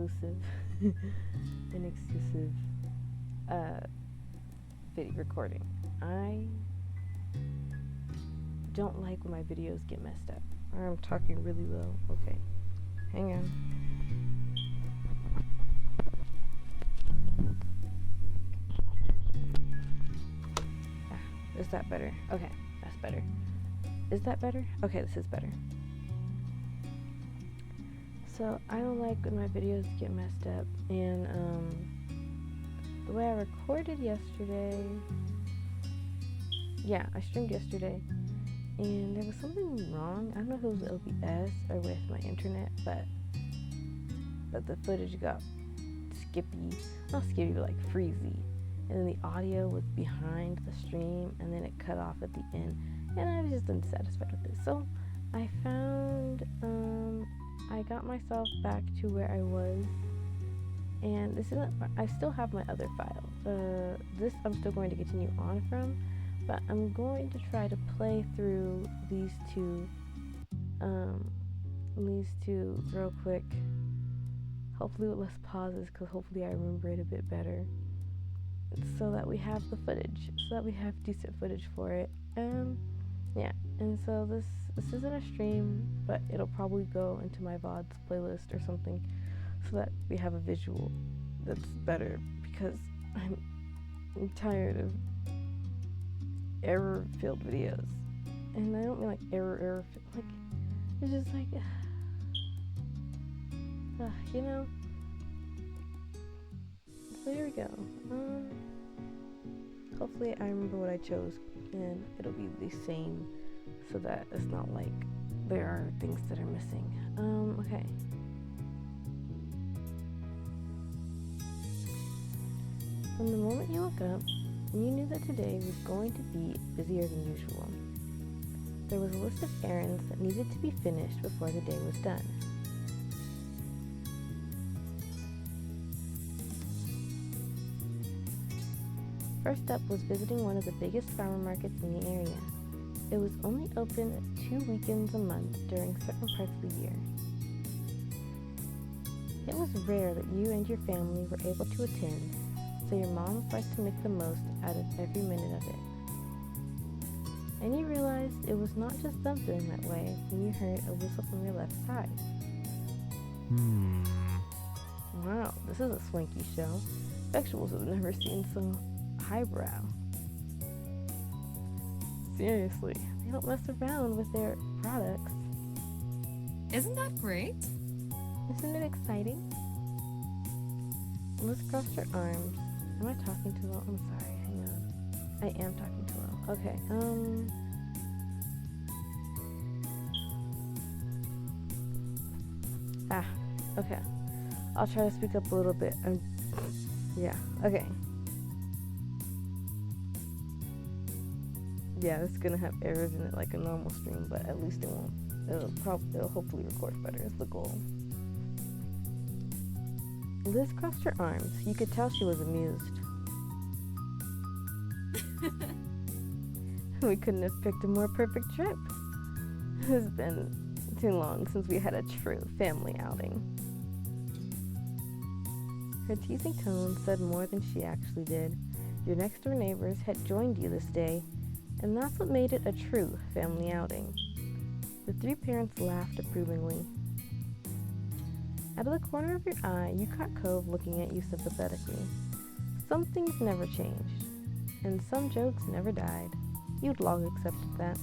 exclusive video recording. I don't like when my videos get messed up. I'm talking really low. Okay, hang on. Is that better? Okay, that's better. Is that better? Okay, this is better. So I don't like when my videos get messed up, and the way I recorded yesterday, yeah, I streamed yesterday, and there was something wrong. I don't know if it was OBS or with my internet, but the footage got skippy, not skippy, but like freezy, and then the audio was behind the stream, and then it cut off at the end, and I was just unsatisfied with this. So I found, I got myself back to where I was, and this isn't, I still have my other file. This I'm still going to continue on from, but I'm going to try to play through these two real quick, hopefully with less pauses, because hopefully I remember it a bit better, so that we have the footage, so that we have decent footage for it. Yeah, and so this isn't a stream, but it'll probably go into my VODs playlist or something, so that we have a visual that's better, because I'm tired of error-filled videos. And I don't mean like error, like, it's just like, you know? So here we go. Hopefully I remember what I chose, and it'll be the same, so that it's not like there are things that are missing. Okay. From the moment you woke up, you knew that today was going to be busier than usual. There was a list of errands that needed to be finished before the day was done. First up was visiting one of the biggest farmer markets in the area. It was only open 2 weekends a month during certain parts of the year. It was rare that you and your family were able to attend, so your mom liked to make the most out of every minute of it. And you realized it was not just them feeling that way when you heard a whistle from your left side. Wow, this is a swanky show. Vegetables have never seen so highbrow. Seriously, they don't mess around with their products. Isn't that great? Isn't it exciting? Let's cross your arms. Am I talking too low? I'm sorry, hang on. I am talking too low. Okay, okay. I'll try to speak up a little bit. Yeah, okay. Yeah, it's gonna have errors in it like a normal stream, but at least it won't. It'll hopefully record better, is the goal. Liz crossed her arms. You could tell she was amused. We couldn't have picked a more perfect trip. It's been too long since we had a true family outing. Her teasing tone said more than she actually did. Your next-door neighbors had joined you this day, and that's what made it a true family outing. The 3 parents laughed approvingly. Out of the corner of your eye, you caught Cove looking at you sympathetically. Some things never changed, and some jokes never died. You'd long accepted that.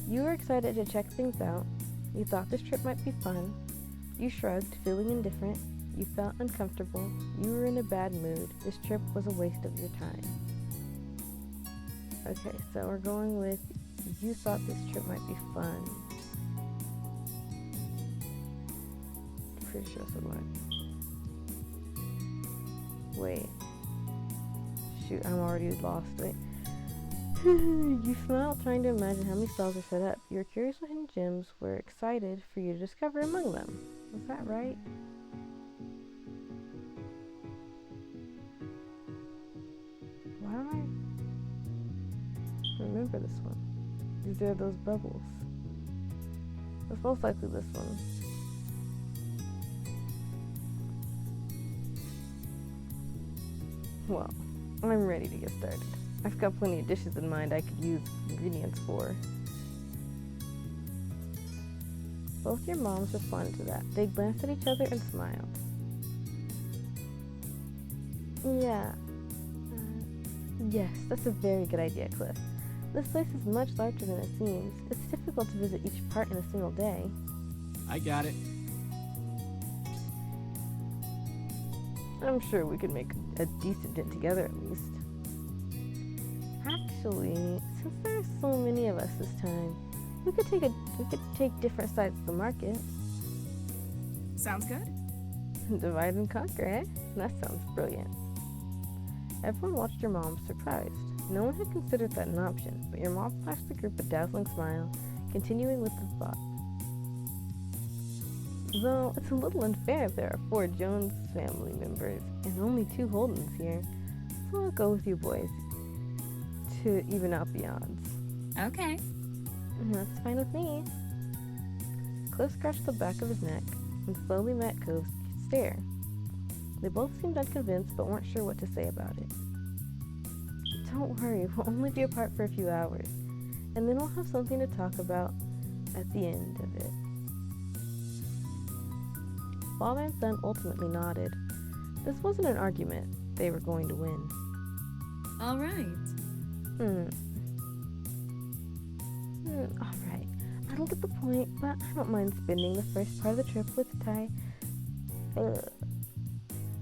You were excited to check things out. You thought this trip might be fun. You shrugged, feeling indifferent. You felt uncomfortable. You were in a bad mood. This trip was a waste of your time. Okay, so we're going with, you thought this trip might be fun. Pretty sure so much. Wait. Shoot, I'm already lost. Wait. You smiled, trying to imagine how many stalls are set up. Your curious what hidden gems were excited for you to discover among them. Was that right? Why am remember this one. These are those bubbles. It's most likely this one. Well, I'm ready to get started. I've got plenty of dishes in mind I could use ingredients for. Both your moms responded to that. They glanced at each other and smiled. Yeah. Yes, that's a very good idea, Cliff. This place is much larger than it seems. It's difficult to visit each part in a single day. I got it. I'm sure we could make a decent dent together at least. Actually, since there are so many of us this time, we could take different sides of the market. Sounds good. Divide and conquer, eh? That sounds brilliant. Everyone watched your mom surprised. No one had considered that an option, but your mom flashed the group a dazzling smile, continuing with the thought. Though it's a little unfair there are 4 Jones family members and only 2 Holdens here, so I'll go with you boys to even out the odds. Okay. That's fine with me. Cliff scratched the back of his neck and slowly met Cove's stare. They both seemed unconvinced but weren't sure what to say about it. Don't worry, we'll only be apart for a few hours, and then we'll have something to talk about at the end of it. Father and son ultimately nodded. This wasn't an argument. They were going to win. All right. All right. I don't get the point, but I don't mind spending the first part of the trip with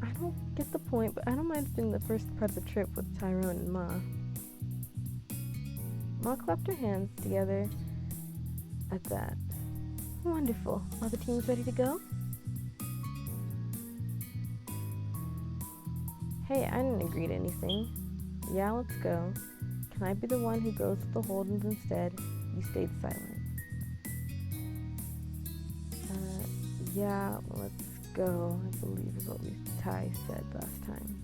I don't get the point, but I don't mind spending the first part of the trip with Tyrone and Ma. Ma clapped her hands together at that. Wonderful. Are the teams ready to go? Hey, I didn't agree to anything. Yeah, let's go. Can I be the one who goes with the Holdens instead? You stayed silent. Yeah, let's go, I believe is what Ty said last time.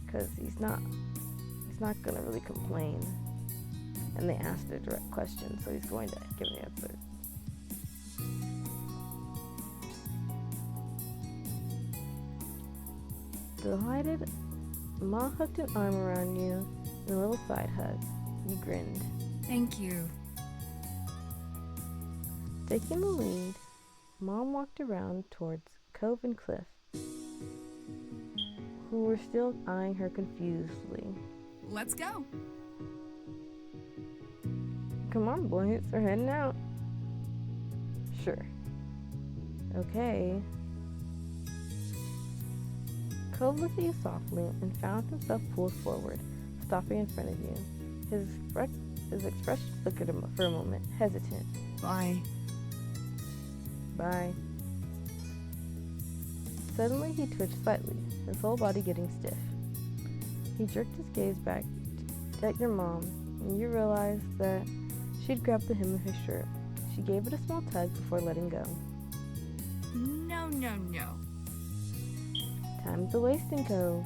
Because he's not gonna really complain. And they asked a direct question, so he's going to give an answer. Delighted, Ma hooked an arm around you in a little side hug. You grinned. Thank you. Taking the lead, Mom walked around towards Cove and Cliff, who were still eyeing her confusedly. Let's go. Come on, boys, we're heading out. Sure. Okay. Cove looked at you softly and found himself pulled forward, stopping in front of you. His expression flickered for a moment, hesitant. Bye. Bye. Suddenly he twitched slightly, his whole body getting stiff. He jerked his gaze back at your mom, and you realized that she'd grabbed the hem of his shirt. She gave it a small tug before letting go. No. Time's a wasting, Cove.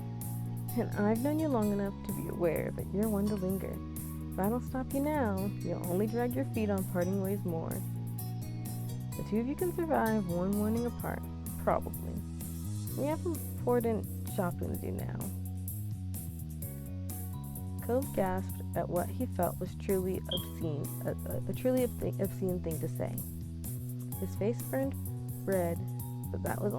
And I've known you long enough to be aware that you're one to linger. If I don't stop you now, you'll only drag your feet on parting ways more. The 2 of you can survive one morning apart, probably. We have important shopping to do now. Cove gasped at what he felt was truly obscene, a truly obscene thing to say. His face burned red, but that was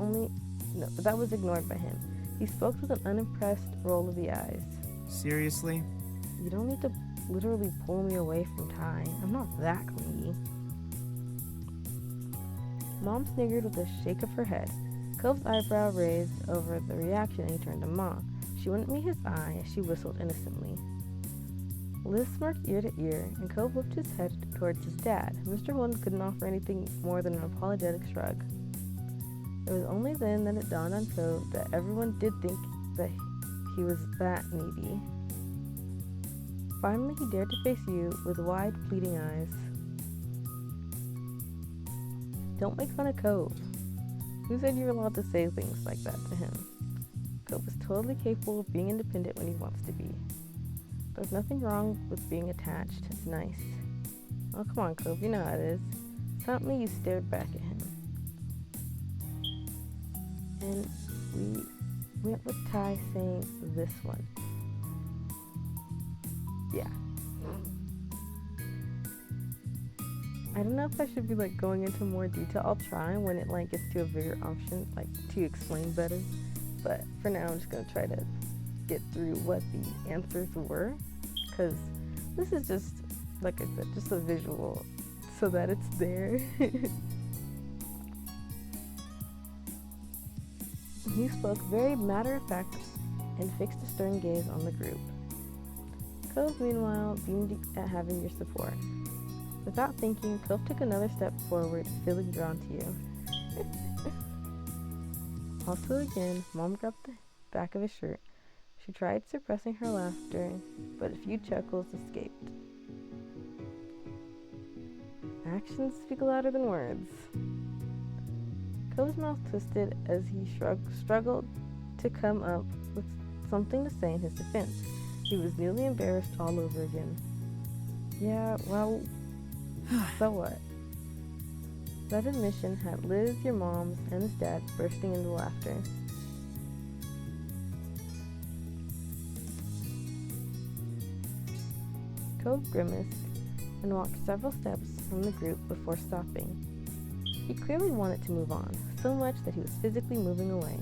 ignored by him. He spoke with an unimpressed roll of the eyes. Seriously? You don't need to literally pull me away from Ty. I'm not that clingy. Mom sniggered with a shake of her head. Cove's eyebrow raised over the reaction and he turned to Ma. She wouldn't meet his eye as she whistled innocently. Liz smirked ear to ear, and Cove lifted his head towards his dad. Mr. Holden couldn't offer anything more than an apologetic shrug. It was only then that it dawned on Cove that everyone did think that he was that needy. Finally, he dared to face you with wide, pleading eyes. Don't make fun of Cove. Who said you were allowed to say things like that to him? Cove is totally capable of being independent when he wants to be. There's nothing wrong with being attached. It's nice. Oh, come on, Cove. You know how it is. Suddenly, you stared back at him. And we went with Ty saying this one. Yeah. I don't know if I should be like going into more detail. I'll try when it like gets to a bigger option, like to explain better. But for now, I'm just gonna try to get through what the answers were, because this is just, like I said, just a visual so that it's there. He spoke very matter-of-fact and fixed a stern gaze on the group. Cove, meanwhile, beamed at having your support. Without thinking, Cove took another step forward, feeling drawn to you. Also again, Mom grabbed the back of his shirt. She tried suppressing her laughter, but a few chuckles escaped. Actions speak louder than words. Cove's mouth twisted as he struggled to come up with something to say in his defense. He was nearly embarrassed all over again. Yeah, well, so what? That admission had Liz, your mom's, and his dad bursting into laughter. Cove grimaced and walked several steps from the group before stopping. He clearly wanted to move on, so much that he was physically moving away.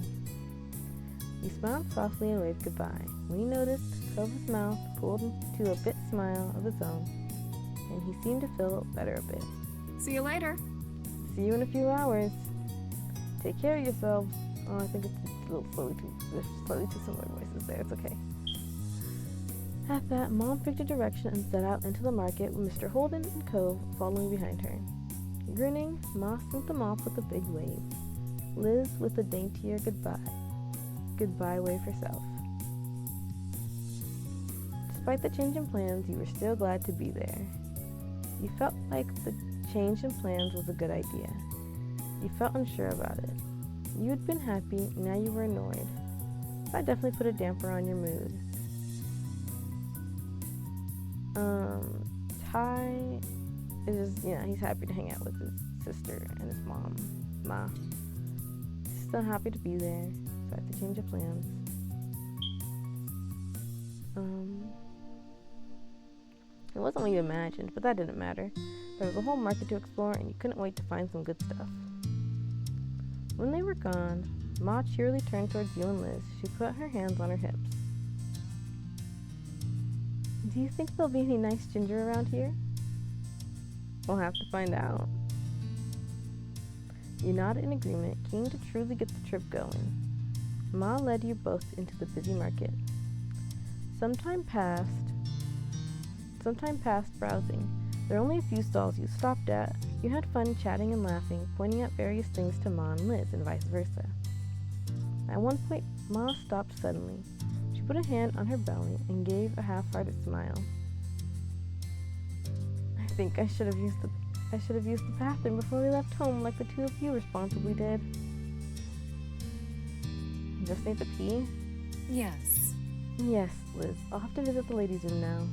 He smiled softly and waved goodbye, when he noticed Cove's mouth pulled into a bit smile of its own, and he seemed to feel better a bit. See you later. See you in a few hours. Take care of yourselves. Oh, I think it's a little there's slightly too similar voices there. It's okay. At that, Mom picked a direction and set out into the market with Mr. Holden and Cove following behind her. Grinning, Ma sent them off with a big wave. Liz with a daintier goodbye wave herself. Despite the change in plans, you were still glad to be there. You felt like the change in plans was a good idea. You felt unsure about it. You had been happy, now you were annoyed. That definitely put a damper on your mood. Ty is just, he's happy to hang out with his sister and his mom, Ma. He's still happy to be there, despite the change of plans. It wasn't what you imagined, but that didn't matter. There was a whole market to explore, and you couldn't wait to find some good stuff. When they were gone, Ma cheerily turned towards you and Liz. She put her hands on her hips. Do you think there'll be any nice ginger around here? We'll have to find out. You nodded in agreement, keen to truly get the trip going. Ma led you both into the busy market. Sometime past browsing. There were only a few stalls you stopped at. You had fun chatting and laughing, pointing out various things to Ma and Liz, and vice versa. At one point, Ma stopped suddenly. She put a hand on her belly and gave a half-hearted smile. I think I should have used the bathroom before we left home, like the two of you responsibly did. Just need to pee? Yes. Yes, Liz. I'll have to visit the ladies' room now.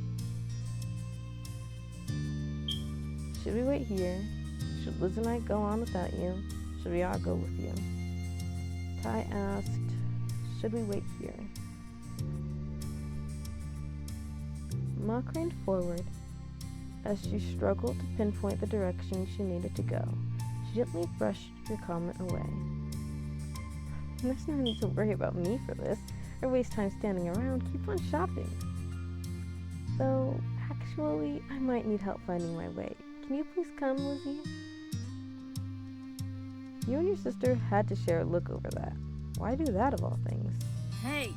Should we wait here? Should Liz and I go on without you? Should we all go with you? Ty asked, should we wait here? Ma craned forward as she struggled to pinpoint the direction she needed to go. She gently brushed your comment away. There's no need to worry about me for this, or waste time standing around. Keep on shopping. Though, actually, I might need help finding my way. Can you please come, Lizzie? You and your sister had to share a look over that. Why do that of all things? Hey.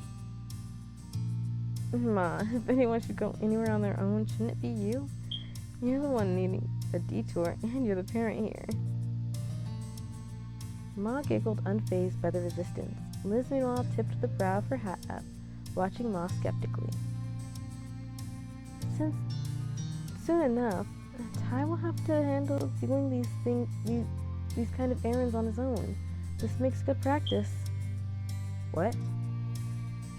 Ma, if anyone should go anywhere on their own, shouldn't it be you? You're the one needing a detour, and you're the parent here. Ma giggled, unfazed by the resistance. Liz, meanwhile, tipped the brow of her hat up, watching Ma skeptically. Since soon enough, Ty will have to handle doing these kind of errands on his own. This makes good practice. What?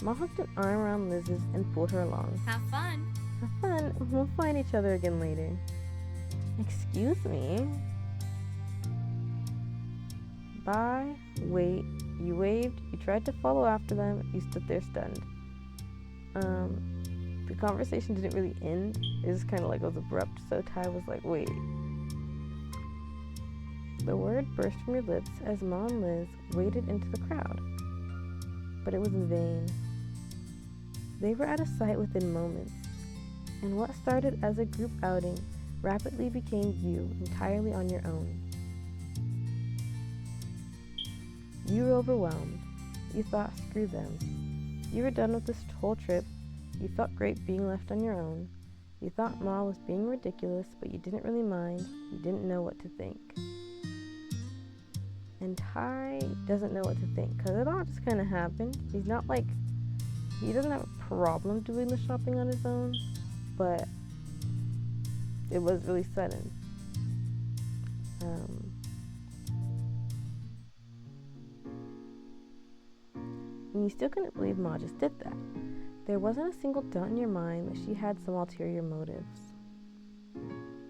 Ma hooked an arm around Liz's and pulled her along. Have fun. Have fun. We'll find each other again later. Excuse me? Bye. Wait. You waved. You tried to follow after them. You stood there stunned. The conversation didn't really end. It was kind of like it was abrupt, so Ty was like, wait. The word burst from your lips as Ma and Liz waded into the crowd. But it was in vain. They were out of sight within moments, and what started as a group outing rapidly became you entirely on your own. You were overwhelmed. You thought, screw them. You were done with this whole trip. You felt great being left on your own. You thought Ma was being ridiculous, but you didn't really mind. You didn't know what to think. And Ty doesn't know what to think, because it all just kind of happened. He's not like, he doesn't have a problem doing the shopping on his own, but it was really sudden. And you still couldn't believe Ma just did that. There wasn't a single doubt in your mind that she had some ulterior motives.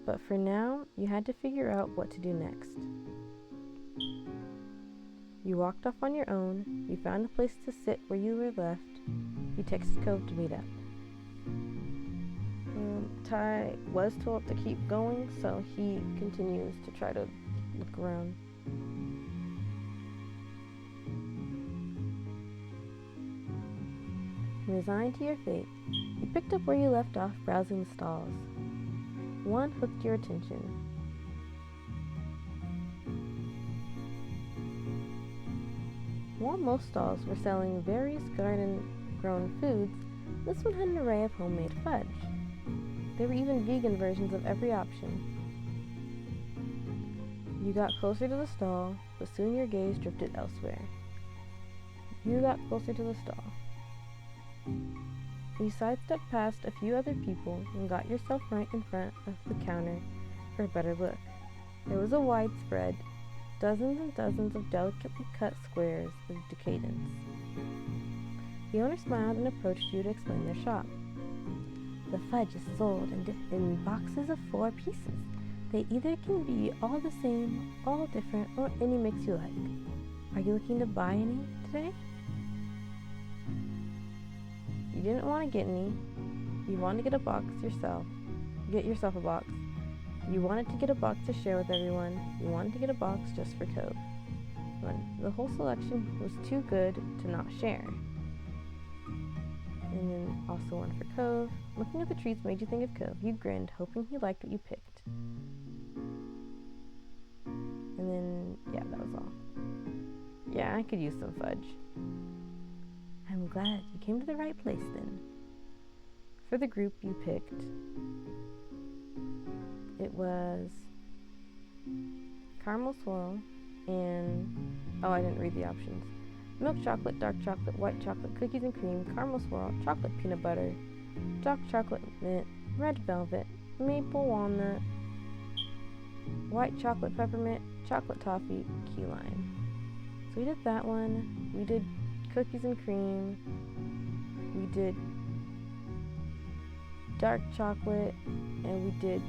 But for now, you had to figure out what to do next. You walked off on your own. You found a place to sit where you were left. You texted Cove to meet up. Ty was told to keep going, so he continues to try to look around. Resigned to your fate, you picked up where you left off browsing the stalls. One hooked your attention. While most stalls were selling various garden-grown foods, this one had an array of homemade fudge. There were even vegan versions of every option. You got closer to the stall, but soon your gaze drifted elsewhere. You got closer to the stall. You sidestepped past a few other people and got yourself right in front of the counter for a better look. There was a wide spread, dozens and dozens of delicately cut squares of decadence. The owner smiled and approached you to explain their shop. The fudge is sold in boxes of 4 pieces. They either can be all the same, all different, or any mix you like. Are you looking to buy any today? You didn't want to get any. You wanted to get a box yourself. Get yourself a box. You wanted to get a box to share with everyone. You wanted to get a box just for Cove. The whole selection was too good to not share. And then also one for Cove. Looking at the treats made you think of Cove. You grinned, hoping he liked what you picked. And then, yeah, that was all. Yeah, I could use some fudge. I'm glad you came to the right place then. For the group you picked, it was caramel swirl and, I didn't read the options. Milk chocolate, dark chocolate, white chocolate, cookies and cream, caramel swirl, chocolate peanut butter, dark chocolate mint, red velvet, maple walnut, white chocolate peppermint, chocolate toffee, key lime. So we did that one. We did cookies and cream. We did dark chocolate, and we did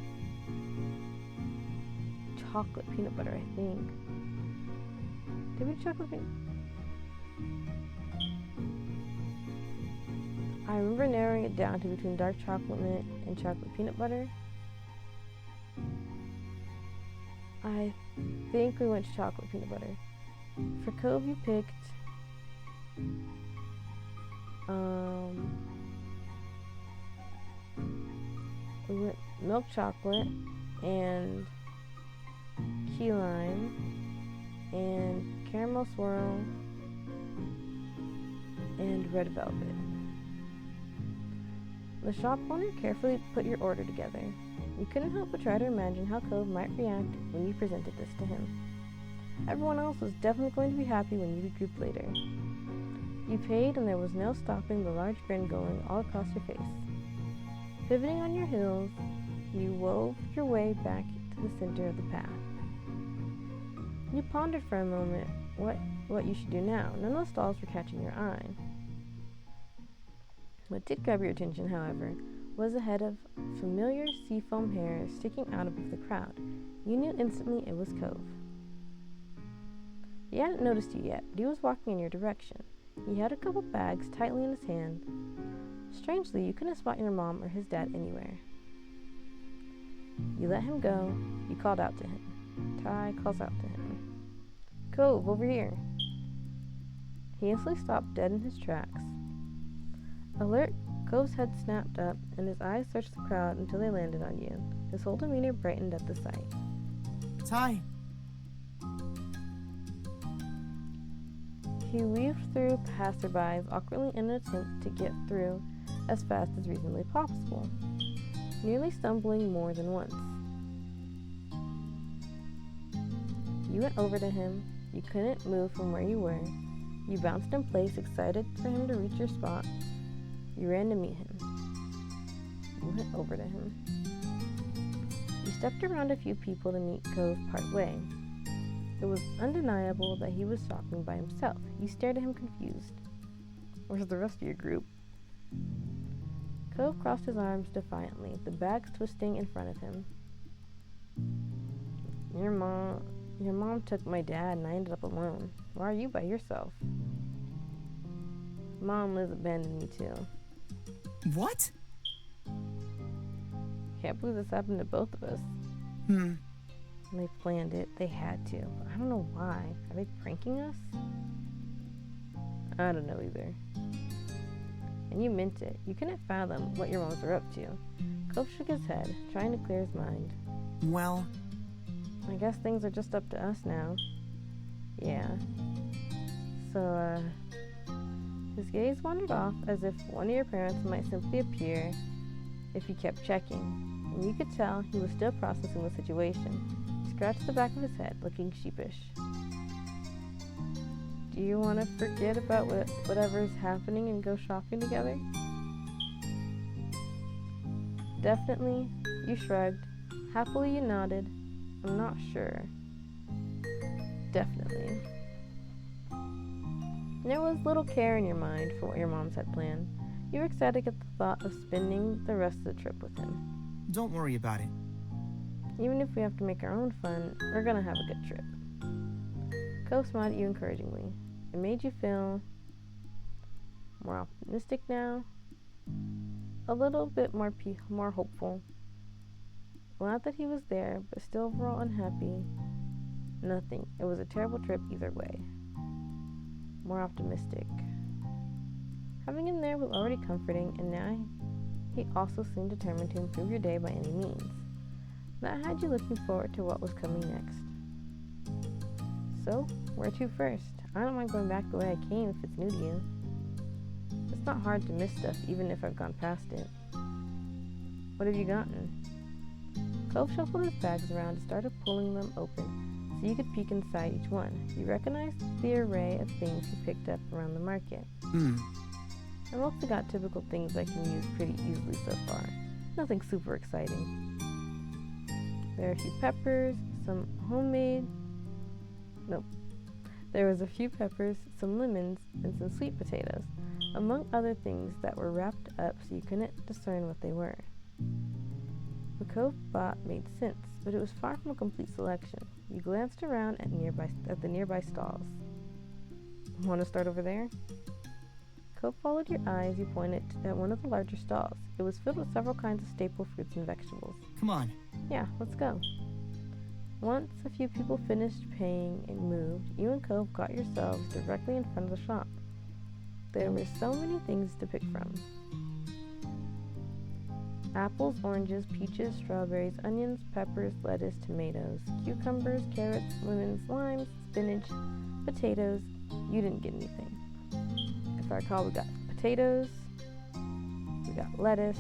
chocolate peanut butter, I think. Did we do chocolate peanut? I remember narrowing it down to between dark chocolate mint and chocolate peanut butter. I think we went to chocolate peanut butter. For Cove you picked we went milk chocolate and key lime and caramel swirl and red velvet. The shop owner carefully put your order together. You couldn't help but try to imagine how Cove might react when you presented this to him. Everyone else was definitely going to be happy when you regrouped later. You paid, and there was no stopping the large grin going all across your face. Pivoting on your heels, you wove your way back to the center of the path. You pondered for a moment what you should do now. None of the stalls were catching your eye. What did grab your attention, however, was a head of familiar seafoam hair sticking out above the crowd. You knew instantly it was Cove. He hadn't noticed you yet, but he was walking in your direction. He had a couple bags tightly in his hand. Strangely, you couldn't spot your mom or his dad anywhere. You let him go. You called out to him. Ty calls out to him. Cove, over here. He instantly stopped dead in his tracks. Alert, Cove's head snapped up, and his eyes searched the crowd until they landed on you. His whole demeanor brightened at the sight. Ty! He weaved through passerbys awkwardly in an attempt to get through as fast as reasonably possible, nearly stumbling more than once. You went over to him. You couldn't move from where you were. You bounced in place, excited for him to reach your spot. You ran to meet him. You went over to him. You stepped around a few people to meet Cove part way. It was undeniable that he was talking by himself. You stared at him confused. Where's the rest of your group? Cove crossed his arms defiantly, the bags twisting in front of him. Your mom took my dad and I ended up alone. Why are you by yourself? Mom Liz abandoned me too. What? Can't believe this happened to both of us. They planned it. They had to. But I don't know why. Are they pranking us? I don't know either. And you meant it. You couldn't fathom what your moms were up to. Cove shook his head, trying to clear his mind. Well, I guess things are just up to us now. Yeah. So, his gaze wandered off as if one of your parents might simply appear if you kept checking. And you could tell he was still processing the situation. He scratched the back of his head, looking sheepish. Do you want to forget about whatever's happening and go shopping together? Definitely, you shrugged. Happily, you nodded. I'm not sure. Definitely. There was little care in your mind for what your moms had planned. You were excited at the thought of spending the rest of the trip with him. don't worry about it. Even if we have to make our own fun, we're gonna have a good trip. Cove smiled at you encouragingly. It made you feel more optimistic now, a little bit more hopeful. Glad that he was there, but still overall unhappy. Nothing. It was a terrible trip either way. More optimistic. Having him there was already comforting, and now he also seemed determined to improve your day by any means. That had you looking forward to what was coming next. So, where to first? I don't mind going back the way I came if it's new to you. It's not hard to miss stuff, even if I've gone past it. What have you gotten? Cove shuffled his bags around and started pulling them open so you could peek inside each one. You recognized the array of things he picked up around the market. I mostly got typical things I can use pretty easily so far. Nothing super exciting. There are a few peppers, some homemade... Nope. There was a few peppers, some lemons, and some sweet potatoes, among other things that were wrapped up so you couldn't discern what they were. The Cove bought made sense, but it was far from a complete selection. You glanced around at the nearby stalls. Want to start over there? Cove followed your eyes. You pointed at one of the larger stalls. It was filled with several kinds of staple fruits and vegetables. Come on. Yeah, let's go. Once a few people finished paying and moved, you and Cove got yourselves directly in front of the shop. There were so many things to pick from. Apples, oranges, peaches, strawberries, onions, peppers, lettuce, tomatoes, cucumbers, carrots, lemons, limes, spinach, potatoes. You didn't get anything. If I recall, we got potatoes, we got lettuce,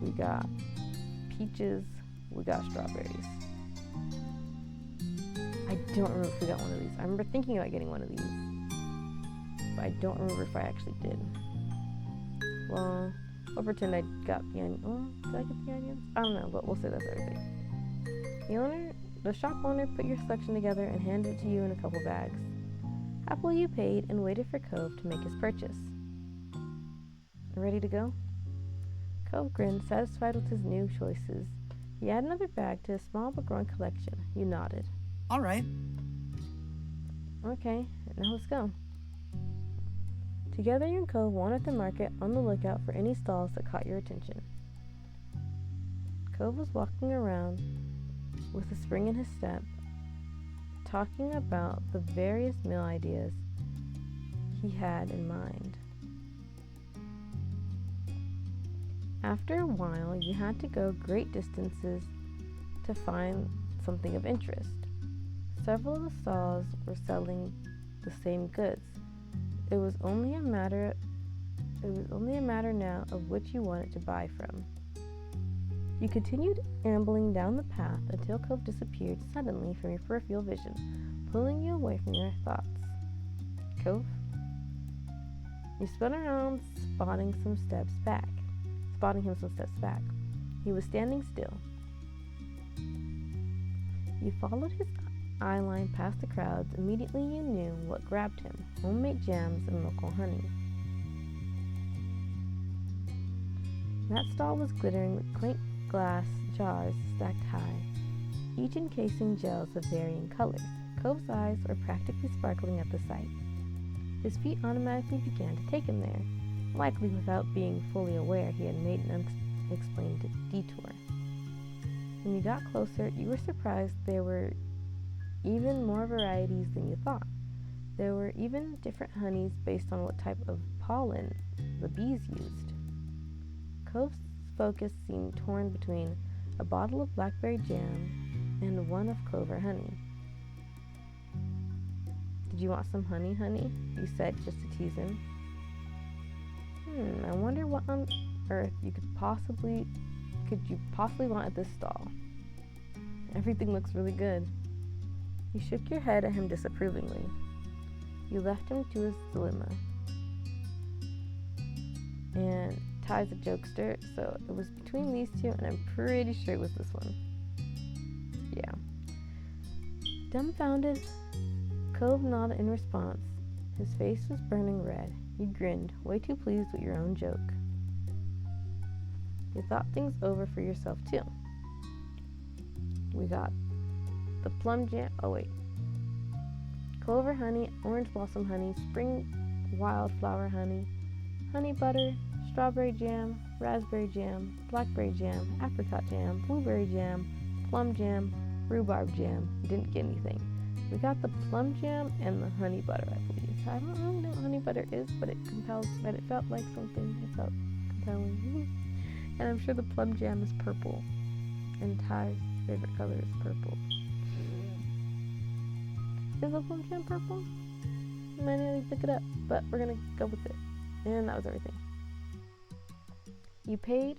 we got peaches, we got strawberries. I don't remember if we got one of these. I remember thinking about getting one of these, but I don't remember if I actually did. Well, I'll pretend I got the onions. Oh, did I get the onions? I don't know, but we'll say that's everything. The shop owner put your selection together and handed it to you in a couple bags. Happily you paid and waited for Cove to make his purchase. Ready to go? Cove grinned, satisfied with his new choices. He added another bag to his small but growing collection. You nodded. All right. Okay, now let's go. Together you and Cove wandered the market on the lookout for any stalls that caught your attention. Cove was walking around with a spring in his step, talking about the various meal ideas he had in mind. After a while, you had to go great distances to find something of interest. Several of the stalls were selling the same goods. It was only a matter now of which you wanted to buy from. You continued ambling down the path until Cove disappeared suddenly from your peripheral vision, pulling you away from your thoughts. Cove? You spun around, spotting him some steps back. He was standing still. You followed his eye line past the crowds. Immediately you knew what grabbed him: homemade jams and local honey. That stall was glittering with quaint glass jars stacked high, each encasing gels of varying colors. Cove's eyes were practically sparkling at the sight. His feet automatically began to take him there, likely without being fully aware he had made an unexplained detour. When you got closer, you were surprised there were even more varieties than you thought. There were even different honeys based on what type of pollen the bees used. Cove's focus seemed torn between a bottle of blackberry jam and one of clover honey. "Did you want some honey, honey?" you said, just to tease him. I wonder what on earth you could you possibly want at this stall. Everything looks really good. You shook your head at him disapprovingly. You left him to his dilemma. And Ty's a jokester, so it was between these two, and I'm pretty sure it was this one. Yeah. Dumbfounded, Cove nodded in response. His face was burning red. You grinned, way too pleased with your own joke. You thought things over for yourself too. We got the plum jam, clover honey, orange blossom honey, spring wildflower honey, honey butter, strawberry jam, raspberry jam, blackberry jam, apricot jam, blueberry jam, plum jam, rhubarb jam. You didn't get anything. We got the plum jam and the honey butter, I believe. I don't really know what honey butter is, but it felt like something. It felt compelling. And I'm sure the plum jam is purple. And Ty's favorite color is purple. Is the plum jam purple? I might need to look it up, but we're gonna go with it. And that was everything. You paid,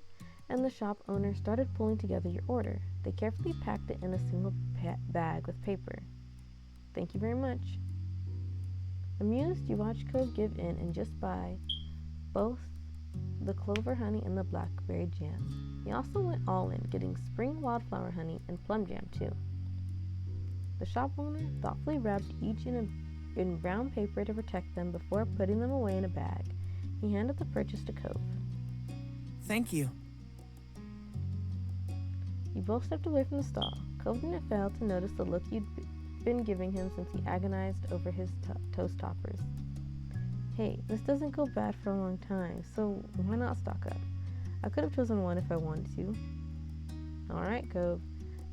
and the shop owner started pulling together your order. They carefully packed it in a single bag with paper. Thank you very much. Amused, you watched Cove give in and just buy both the clover honey and the blackberry jam. He also went all in, getting spring wildflower honey and plum jam too. The shop owner thoughtfully wrapped each in brown paper to protect them before putting them away in a bag. He handed the purchase to Cove. Thank you. You both stepped away from the stall. Cove didn't fail to notice the look you'd been giving him since he agonized over his toast toppers. Hey, this doesn't go bad for a long time, so why not stock up? I could have chosen one if I wanted to. Alright, Cove.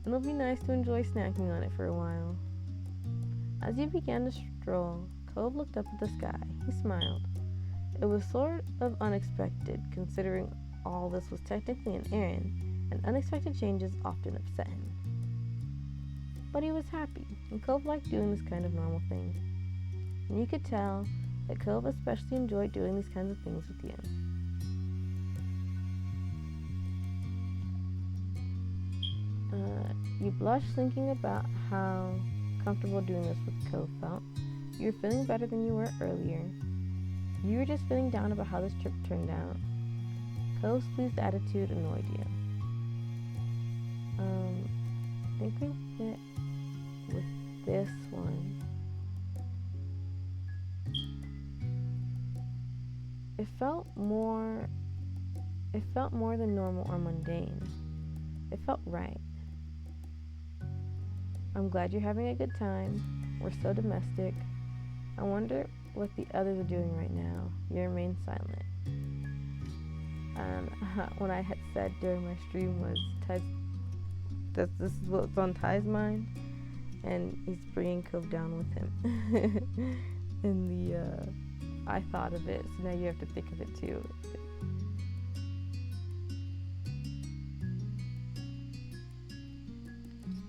It'll be nice to enjoy snacking on it for a while. As you began to stroll, Cove looked up at the sky. He smiled. It was sort of unexpected, considering all this was technically an errand, and unexpected changes often upset him. But he was happy, and Cove liked doing this kind of normal thing. And you could tell that Cove especially enjoyed doing these kinds of things with you. You blushed thinking about how comfortable doing this with Cove felt. You were feeling better than you were earlier. You were just feeling down about how this trip turned out. Cove's pleased attitude annoyed you. I think we went with this one. It felt more than normal or mundane. It felt right. I'm glad you're having a good time. We're so domestic. I wonder what the others are doing right now. You remain silent. What I had said during my stream was Ty's, this is what's on Ty's mind, and he's bringing Cove down with him. In the I thought of it, so now you have to think of it too.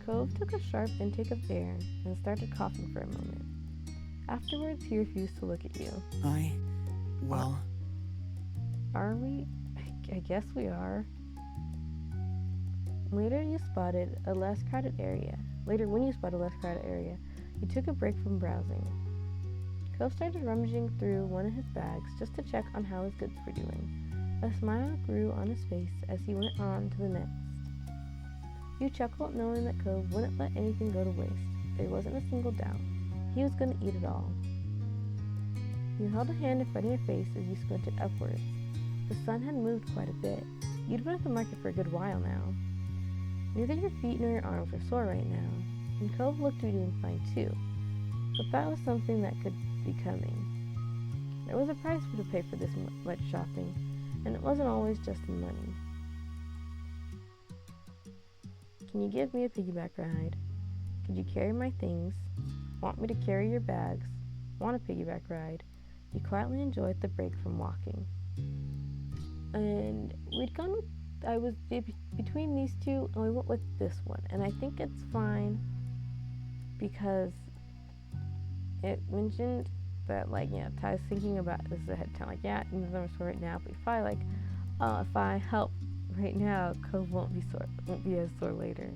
Cove took a sharp intake of air and started coughing for a moment. Afterwards, he refused to look at you. Well... Are we? I guess we are. Later, when you spotted a less crowded area, you took a break from browsing. Cove started rummaging through one of his bags just to check on how his goods were doing. A smile grew on his face as he went on to the next. You chuckled knowing that Cove wouldn't let anything go to waste. There wasn't a single doubt. He was going to eat it all. You held a hand in front of your face as you squinted upwards. The sun had moved quite a bit. You'd been at the market for a good while now. Neither your feet nor your arms were sore right now, and Cove looked to be doing fine too. But that was something that could be coming. There was a price to pay for this much shopping, and it wasn't always just in money. Can you give me a piggyback ride? Could you carry my things? Want me to carry your bags? Want a piggyback ride? You quietly enjoyed the break from walking. And I was between these two, and we went with this one. And I think it's fine because it mentioned that, Ty's thinking about this ahead of time. Neither of them are sore right now, but if I help right now, Cove won't be as sore later.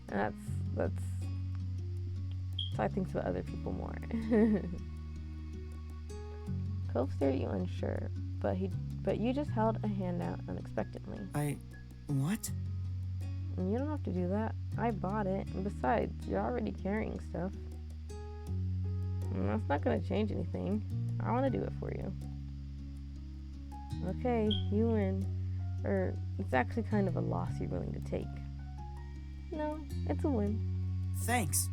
And that's Ty thinks about other people more. Cove stared at you unsure, but you just held a hand out unexpectedly. What? And you don't have to do that. I bought it, and besides, you're already carrying stuff. And that's not going to change anything. I want to do it for you. Okay, you win. Or, it's actually kind of a loss you're willing to take. No, it's a win. Thanks.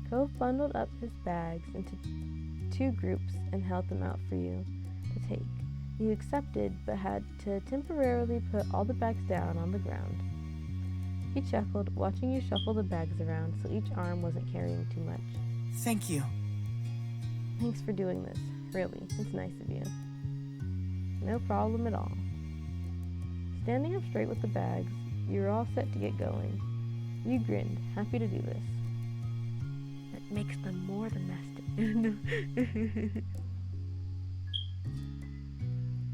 Cove bundled up his bags into 2 groups and held them out for you to take. You accepted, but had to temporarily put all the bags down on the ground. He chuckled, watching you shuffle the bags around so each arm wasn't carrying too much. Thank you. Thanks for doing this. Really, it's nice of you. No problem at all. Standing up straight with the bags, you were all set to get going. You grinned, happy to do this. That makes them more domestic.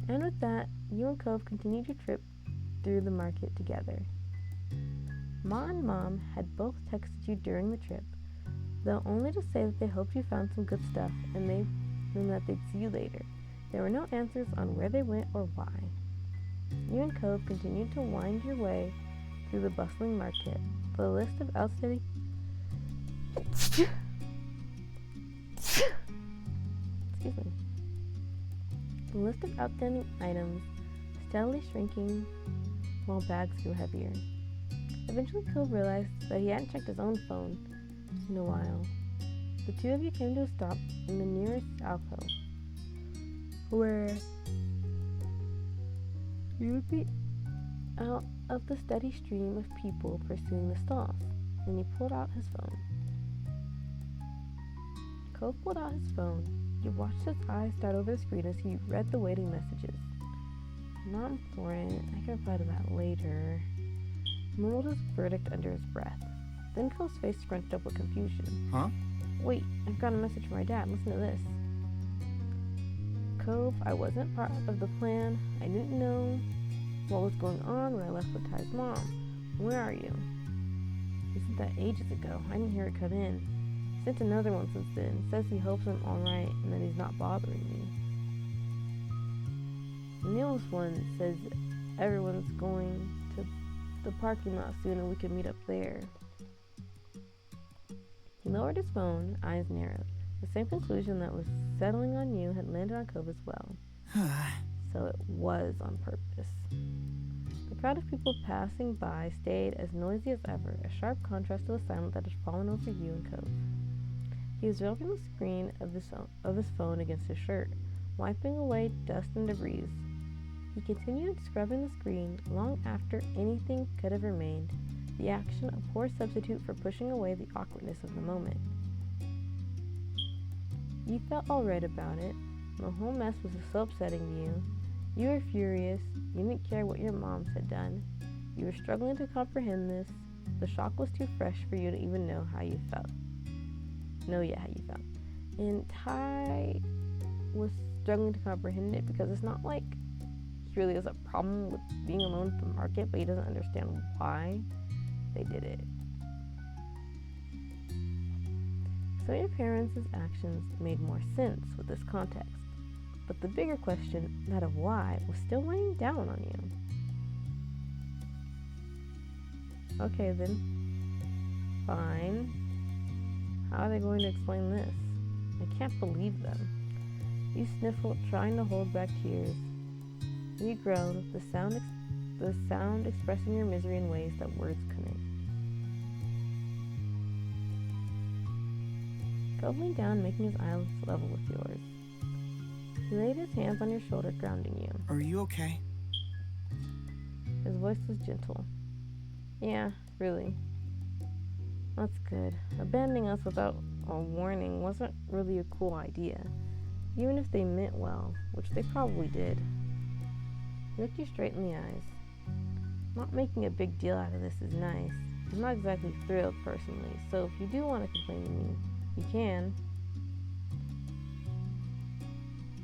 And with that, you and Cove continued your trip through the market together. Ma and Mom had both texted you during the trip, though only to say that they hoped you found some good stuff and that they'd see you later. There were no answers on where they went or why. You and Cove continued to wind your way through the bustling market. The list of outstanding The list of outstanding items steadily shrinking while bags grew heavier. Eventually, Cove realized that he hadn't checked his own phone in a while. The two of you came to a stop in the nearest alcove, where you would be out of the steady stream of people pursuing the stalls. Then he pulled out his phone. Cove pulled out his phone. You watched his eyes dart over the screen as he read the waiting messages. Not important. I can reply to that later. He mumbled his verdict under his breath. Then Cove's face scrunched up with confusion. Huh? Wait, I've got a message from my dad. Listen to this. Cove, I wasn't part of the plan. I didn't know what was going on when I left with Ty's mom. Where are you? He sent that ages ago. I didn't hear it come in. He sent another one since then. Says he hopes I'm alright and that he's not bothering me. The newest one says everyone's going to the parking lot soon and we can meet up there. He lowered his phone, eyes narrowed. The same conclusion that was settling on you had landed on Cove as well. So it was on purpose. The crowd of people passing by stayed as noisy as ever, a sharp contrast to the silence that had fallen over you and Cove. He was rubbing the screen of his phone against his shirt, wiping away dust and debris. He continued scrubbing the screen long after anything could have remained, the action a poor substitute for pushing away the awkwardness of the moment. You felt all right about it. The whole mess was so upsetting to you. You were furious. You didn't care what your moms had done. You were struggling to comprehend this. The shock was too fresh for you to even know how you felt. And Ty was struggling to comprehend it because it's not like he really has a problem with being alone at the market, but he doesn't understand why they did it. So your parents' actions made more sense with this context, but the bigger question, that of why, was still weighing down on you. Okay then, fine. How are they going to explain this? I can't believe them. You sniffled, trying to hold back tears. You groaned, the sound expressing your misery in ways that words couldn't. Cove leaned down, making his eyes level with yours. He laid his hands on your shoulder, grounding you. Are you okay? His voice was gentle. Yeah, really. That's good. Abandoning us without a warning wasn't really a cool idea, even if they meant well, which they probably did. He looked you straight in the eyes. Not making a big deal out of this is nice. I'm not exactly thrilled personally, so if you do want to complain to me, you can.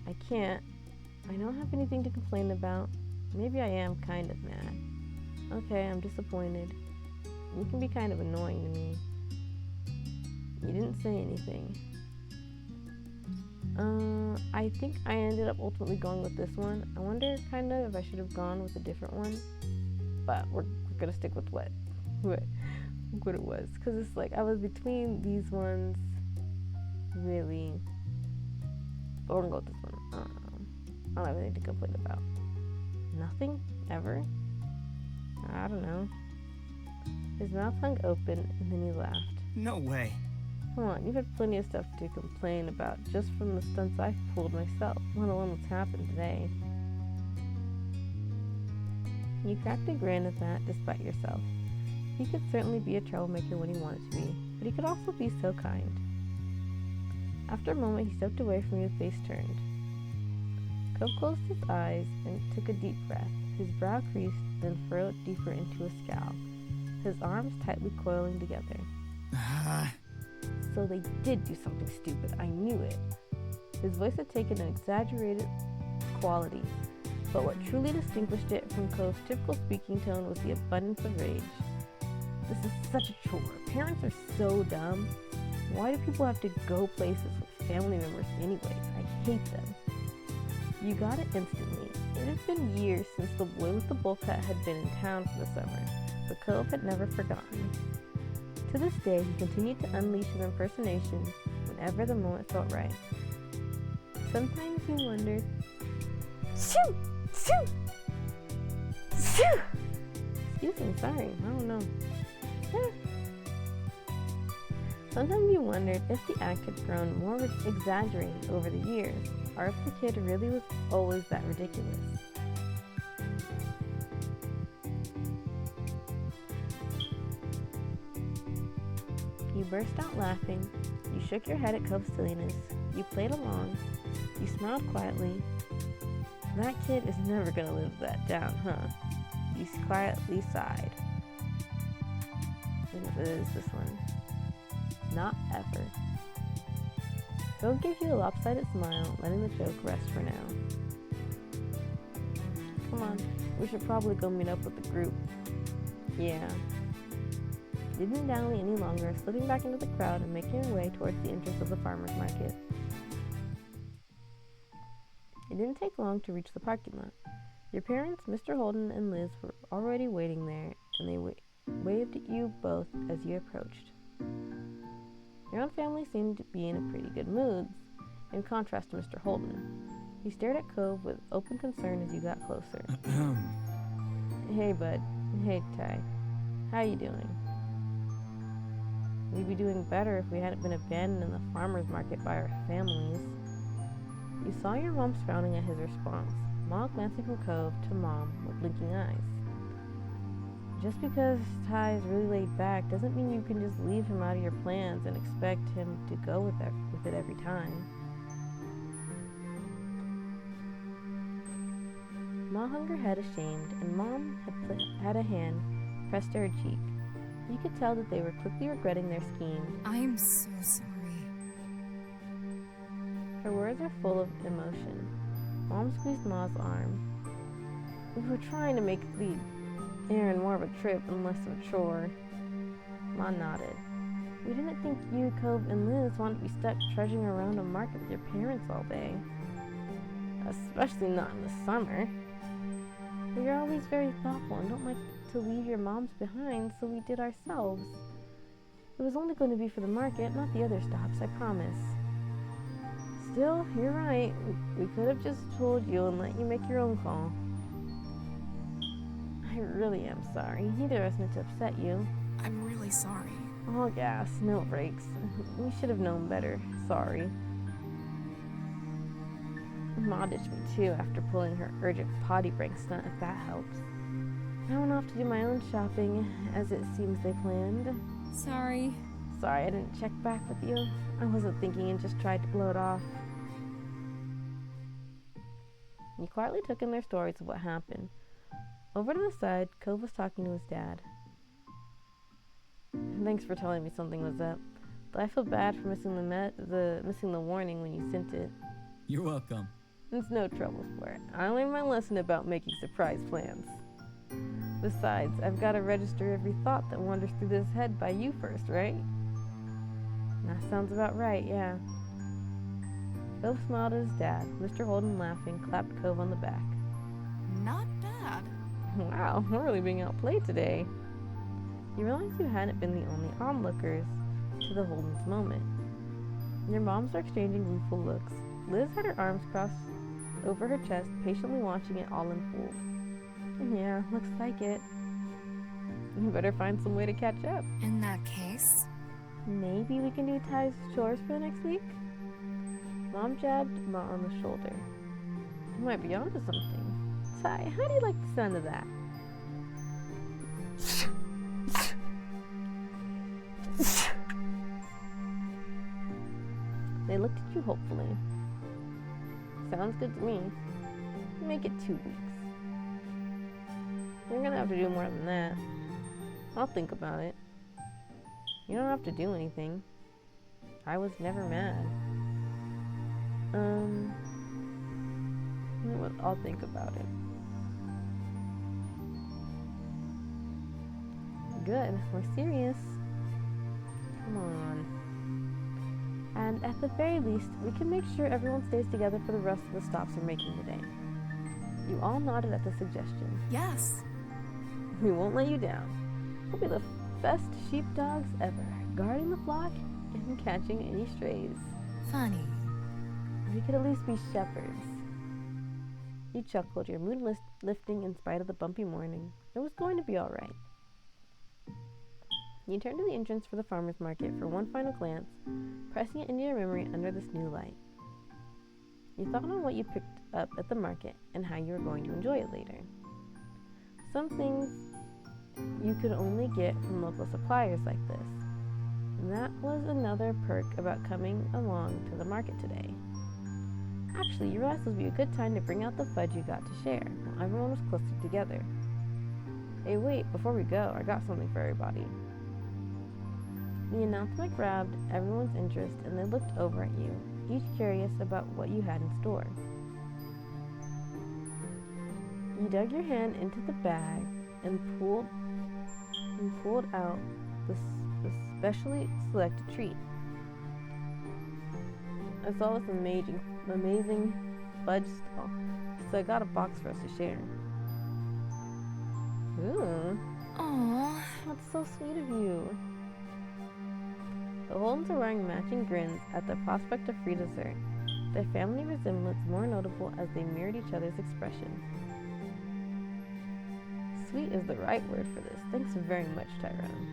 I can't. I don't have anything to complain about. Maybe I am kind of mad. Okay, I'm disappointed. You can be kind of annoying to me. You didn't say anything. I think I ended up ultimately going with this one. I wonder kind of if I should have gone with a different one. But we're gonna stick with what it was. Because it's like I was between these ones, really. But we're gonna go with this one. I don't have anything to complain about. Nothing? Ever? I don't know. His mouth hung open, and then he laughed. No way. Come on, you've had plenty of stuff to complain about just from the stunts I've pulled myself, let alone what's happened today. You cracked a grin at that, despite yourself. He could certainly be a troublemaker when he wanted to be, but he could also be so kind. After a moment, he stepped away from you, face turned. Cove closed his eyes and took a deep breath. His brow creased, then furrowed deeper into a scowl, his arms tightly coiling together. So they did do something stupid. I knew it. His voice had taken an exaggerated quality, but what truly distinguished it from Cove's typical speaking tone was the abundance of rage. This is such a chore. Parents are so dumb. Why do people have to go places with family members anyways? I hate them. You got it instantly. It had been years since the boy with the bowl cut had been in town for the summer, but Cove had never forgotten. To this day, he continued to unleash his impersonation whenever the moment felt right. Sometimes you wondered, shoo! Shoo! Shoo! Excuse me, sorry, I don't know. Sometimes you wondered if the act had grown more exaggerated over the years, or if the kid really was always that ridiculous. You burst out laughing, you shook your head at Cove's silliness, you played along, you smiled quietly. That kid is never gonna live that down, huh? You quietly sighed. And it is this one. Not ever. Cove gave you a lopsided smile, letting the joke rest for now. Come on, we should probably go meet up with the group. Yeah. You didn't dally any longer, slipping back into the crowd and making your way towards the entrance of the farmer's market. It didn't take long to reach the parking lot. Your parents, Mr. Holden and Liz, were already waiting there, and they waved at you both as you approached. Your own family seemed to be in a pretty good mood, in contrast to Mr. Holden. He stared at Cove with open concern as you got closer. Hey, bud. Hey, Ty. How you doing? We'd be doing better if we hadn't been abandoned in the farmer's market by our families. You saw your mom frowning at his response, Ma glancing from Cove to Mom with blinking eyes. Just because Ty is really laid back doesn't mean you can just leave him out of your plans and expect him to go with it every time. Ma hung her head ashamed, and Mom had a hand pressed to her cheek. You could tell that they were quickly regretting their scheme. I'm so sorry. Her words were full of emotion. Mom squeezed Ma's arm. We were trying to make the errand more of a trip and less of a chore. Ma nodded. We didn't think you, Cove, and Liz wanted to be stuck trudging around a market with your parents all day. Especially not in the summer. But you're always very thoughtful and don't like to leave your moms behind, so we did ourselves. It was only going to be for the market, not the other stops, I promise. Still, you're right. We could have just told you and let you make your own call. I really am sorry. Neither of us meant to upset you. I'm really sorry. All gas, no brakes. We should have known better. Sorry. Ma ditched me too after pulling her urgent potty break stunt, if that helps. I went off to do my own shopping, as it seems they planned. Sorry. Sorry I didn't check back with you. I wasn't thinking and just tried to blow it off. You quietly took in their stories of what happened. Over to the side, Cove was talking to his dad. Thanks for telling me something was up, but I feel bad for missing the warning when you sent it. You're welcome. It's no trouble, sport. I learned my lesson about making surprise plans. Besides, I've got to register every thought that wanders through this head by you first, right? That sounds about right, yeah. Cove smiled at his dad. Mr. Holden, laughing, clapped Cove on the back. Not bad. Wow, we're really being outplayed today. You realized you hadn't been the only onlookers to the Holden's moment. Your moms were exchanging rueful looks. Liz had her arms crossed over her chest, patiently watching it all unfold. Yeah, looks like it. You better find some way to catch up. In that case, Maybe we can do Ty's chores for the next week? Mom jabbed Ma on the shoulder. You might be onto something. Ty, how do you like the sound of that? They looked at you hopefully. Sounds good to me. Make it 2 weeks. You're gonna have to do more than that. I'll think about it. You don't have to do anything. I was never mad. You know what? I'll think about it. Good. We're serious. Come on. And at the very least, we can make sure everyone stays together for the rest of the stops we're making today. You all nodded at the suggestion. yes. We won't let you down. We'll be the best sheepdogs ever, guarding the flock and catching any strays. Funny. We could at least be shepherds. You chuckled, your mood lifting in spite of the bumpy morning. It was going to be all right. You turned to the entrance for the farmer's market for one final glance, pressing it into your memory under this new light. You thought on what you picked up at the market and how you were going to enjoy it later. Some things you could only get from local suppliers like this. And that was another perk about coming along to the market today. Actually, you realized this would be a good time to bring out the fudge you got to share while everyone was clustered together. Hey, wait, before we go, I got something for everybody. The announcement grabbed everyone's interest and they looked over at you, each curious about what you had in store. You dug your hand into the bag and pulled out the specially selected treat. I saw this amazing fudge stall, so I got a box for us to share. Ooh, Aww. that's so sweet of you. The Holmes are wearing matching grins at the prospect of free dessert, their family resemblance more notable as they mirrored each other's expression. Sweet is the right word for this. Thanks very much, Tyrone.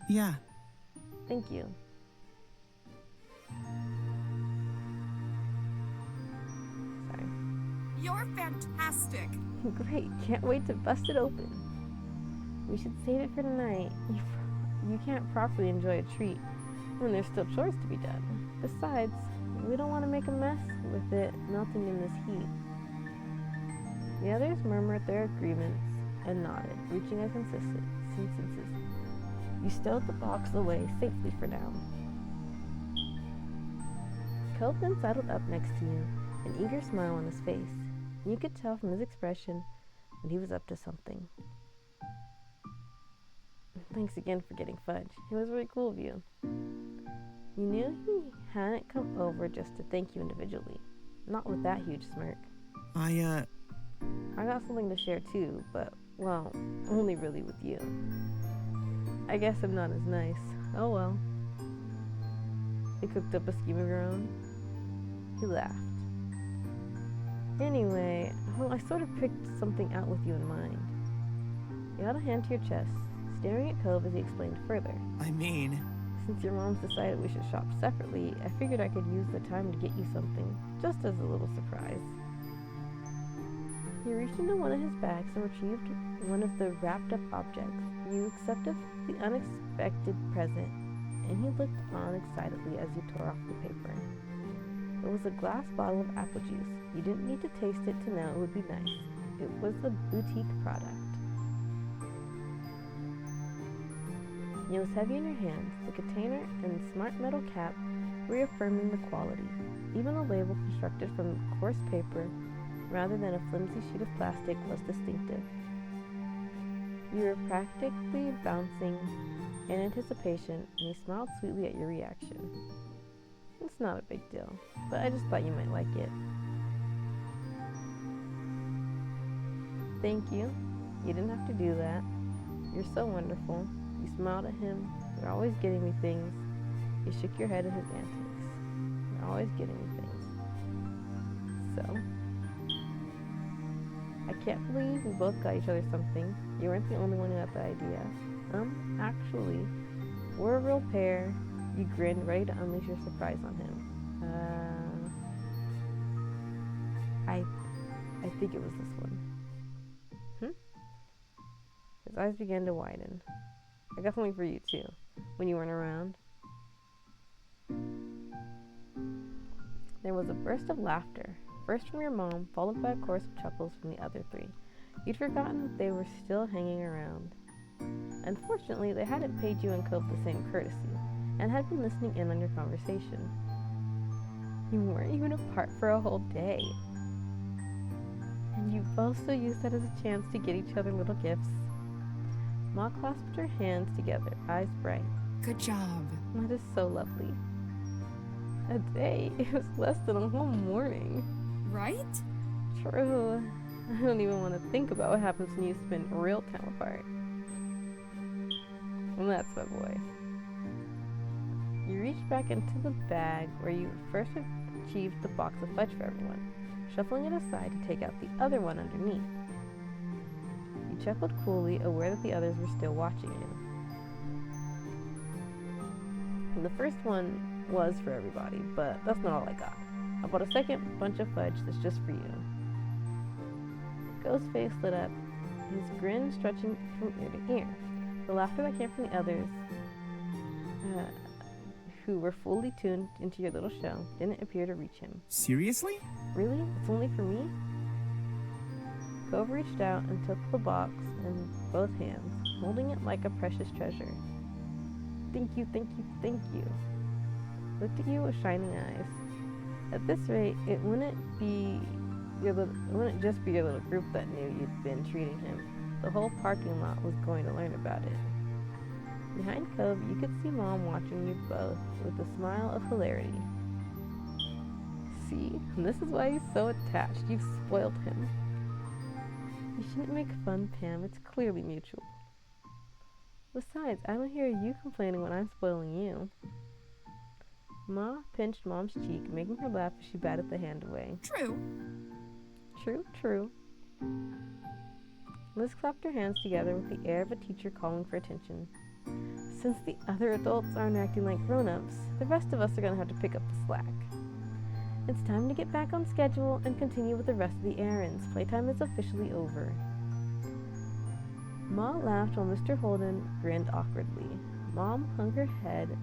Yeah. Thank you. Sorry. You're fantastic. Great, can't wait to bust it open. We should save it for tonight. You can't properly enjoy a treat when there's still chores to be done. Besides, we don't want to make a mess with it melting in this heat. The others murmured their agreements and nodded, reaching a consensus. You stowed the box away safely for now. Cove then sidled up next to you, an eager smile on his face. You could tell from his expression that he was up to something. Thanks again for getting fudge. It was really cool of you. You knew he hadn't come over just to thank you individually. Not with that huge smirk. I got something to share too, but, well, only really with you. I guess I'm not as nice. Oh well. You cooked up a scheme of your own? He laughed. Anyway, well, I sort of picked something out with you in mind. You held a hand to your chest, staring at Cove as he explained further. I mean... Since your moms decided we should shop separately, I figured I could use the time to get you something, just as a little surprise. He reached into one of his bags and retrieved one of the wrapped-up objects. You accepted the unexpected present, and he looked on excitedly as you tore off the paper. It was a glass bottle of apple juice. You didn't need to taste it to know it would be nice. It was a boutique product. It was heavy in your hands, the container and smart metal cap reaffirming the quality. Even the label, constructed from coarse paper rather than a flimsy sheet of plastic, was distinctive. You were practically bouncing in anticipation, and he smiled sweetly at your reaction. It's not a big deal, but I just thought you might like it. Thank you. You didn't have to do that. You're so wonderful. You smiled at him. You're always getting me things. You shook your head at his antics. You're always getting me things. So, I can't believe we both got each other something. You weren't the only one who had the idea. Actually, we're a real pair. You grinned, ready to unleash your surprise on him. I think it was this one. His eyes began to widen. I got something for you too, when you weren't around. There was a burst of laughter, first from your mom, followed by a chorus of chuckles from the other three. You'd forgotten that they were still hanging around. Unfortunately, they hadn't paid you and Cove the same courtesy, and had been listening in on your conversation. You weren't even apart for a whole day. And you both still used that as a chance to get each other little gifts. Ma clasped her hands together, eyes bright. Good job. That is so lovely. A day? It was less than a whole morning. Right? True. I don't even want to think about what happens when you spend real time apart. And that's my boy. You reached back into the bag where you first achieved the box of fudge for everyone, shuffling it aside to take out the other one underneath. You chuckled coolly, aware that the others were still watching you. And the first one was for everybody, but that's not all I got. I bought a second bunch of fudge that's just for you. Ghost's face lit up, his grin stretching from ear to ear. The laughter that came from the others, who were fully tuned into your little show, didn't appear to reach him. Seriously? Really? It's only for me? Cove reached out and took the box in both hands, holding it like a precious treasure. Thank you, thank you, thank you. Looked at you with shining eyes. At this rate, it wouldn't just be your little group that knew you'd been treating him. The whole parking lot was going to learn about it. Behind Cove, you could see Mom watching you both with a smile of hilarity. See, this is why he's so attached. You've spoiled him. You shouldn't make fun, Pam. It's clearly mutual. Besides, I don't hear you complaining when I'm spoiling you. Ma pinched Mom's cheek, making her laugh as she batted the hand away. True. True, true. Liz clapped her hands together with the air of a teacher calling for attention. Since the other adults aren't acting like grown-ups, the rest of us are going to have to pick up the slack. It's time to get back on schedule and continue with the rest of the errands. Playtime is officially over. Ma laughed while Mr. Holden grinned awkwardly. Mom hung her head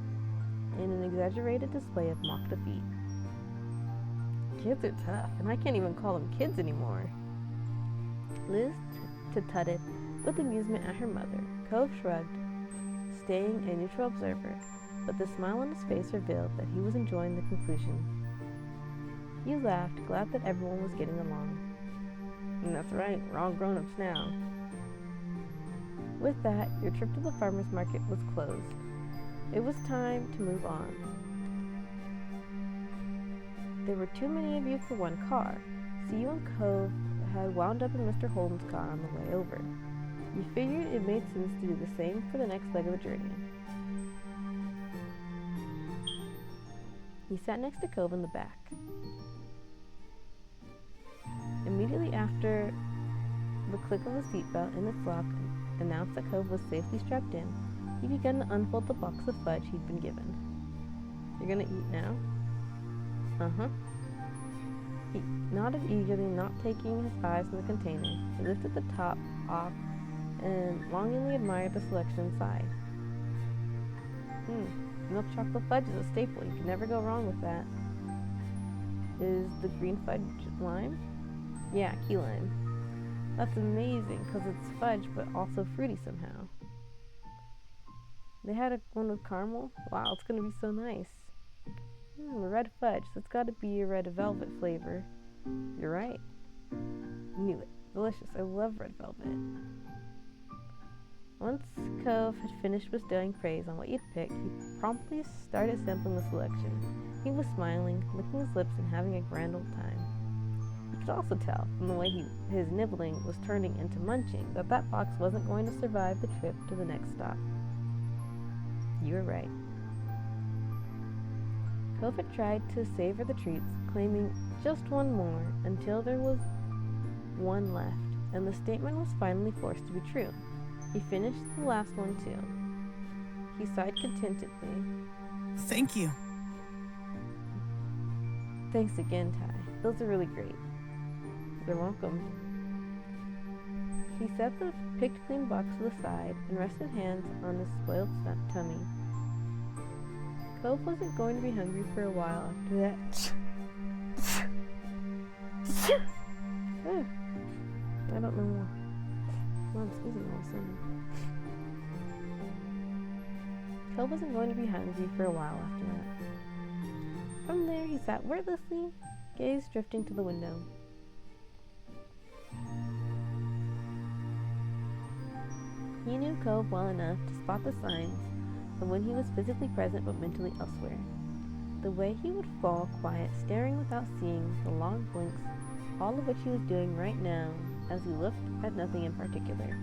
in an exaggerated display of mock defeat. Kids are tough, and I can't even call them kids anymore. Liz tutted with amusement at her mother. Cove shrugged, staying a neutral observer, but the smile on his face revealed that he was enjoying the conclusion. He laughed, glad that everyone was getting along. And that's right, we're all grown-ups now. With that, your trip to the farmer's market was closed. It was time to move on. There were too many of you for one car, so you and Cove had wound up in Mr. Holden's car on the way over. You figured it made sense to do the same for the next leg of the journey. He sat next to Cove in the back. Immediately after the click of the seatbelt in its lock announced that Cove was safely strapped in, he began to unfold the box of fudge he'd been given. You're gonna eat now? Uh-huh. He nodded eagerly, not taking his eyes from the container. He lifted the top off and longingly admired the selection inside. Milk chocolate fudge is a staple. You can never go wrong with that. Is the green fudge lime? Yeah, key lime. That's amazing because it's fudge but also fruity somehow. They had one with caramel? Wow, it's going to be so nice. Red fudge, so it's got to be a red velvet flavor. You're right. Knew it. Delicious. I love red velvet. Once Cove had finished bestowing praise on what you'd picked, he promptly started sampling the selection. He was smiling, licking his lips, and having a grand old time. You could also tell from the way his nibbling was turning into munching that that box wasn't going to survive the trip to the next stop. You were right. Cove had tried to savor the treats, claiming just one more until there was one left, and the statement was finally forced to be true. He finished the last one too. He sighed contentedly. Thank you. Thanks again, Ty. Those are really great. You're welcome. He set the picked clean box to the side and rested hands on his spoiled tummy. Cove wasn't going to be hungry for a while after that. I don't know why I'm sneezing all of a sudden. Cove wasn't going to be hungry for a while after that. From there, he sat wordlessly, gaze drifting to the window. He knew Cove well enough to spot the signs of when he was physically present but mentally elsewhere. The way he would fall quiet, staring without seeing, the long blinks, all of which he was doing right now as he looked at nothing in particular.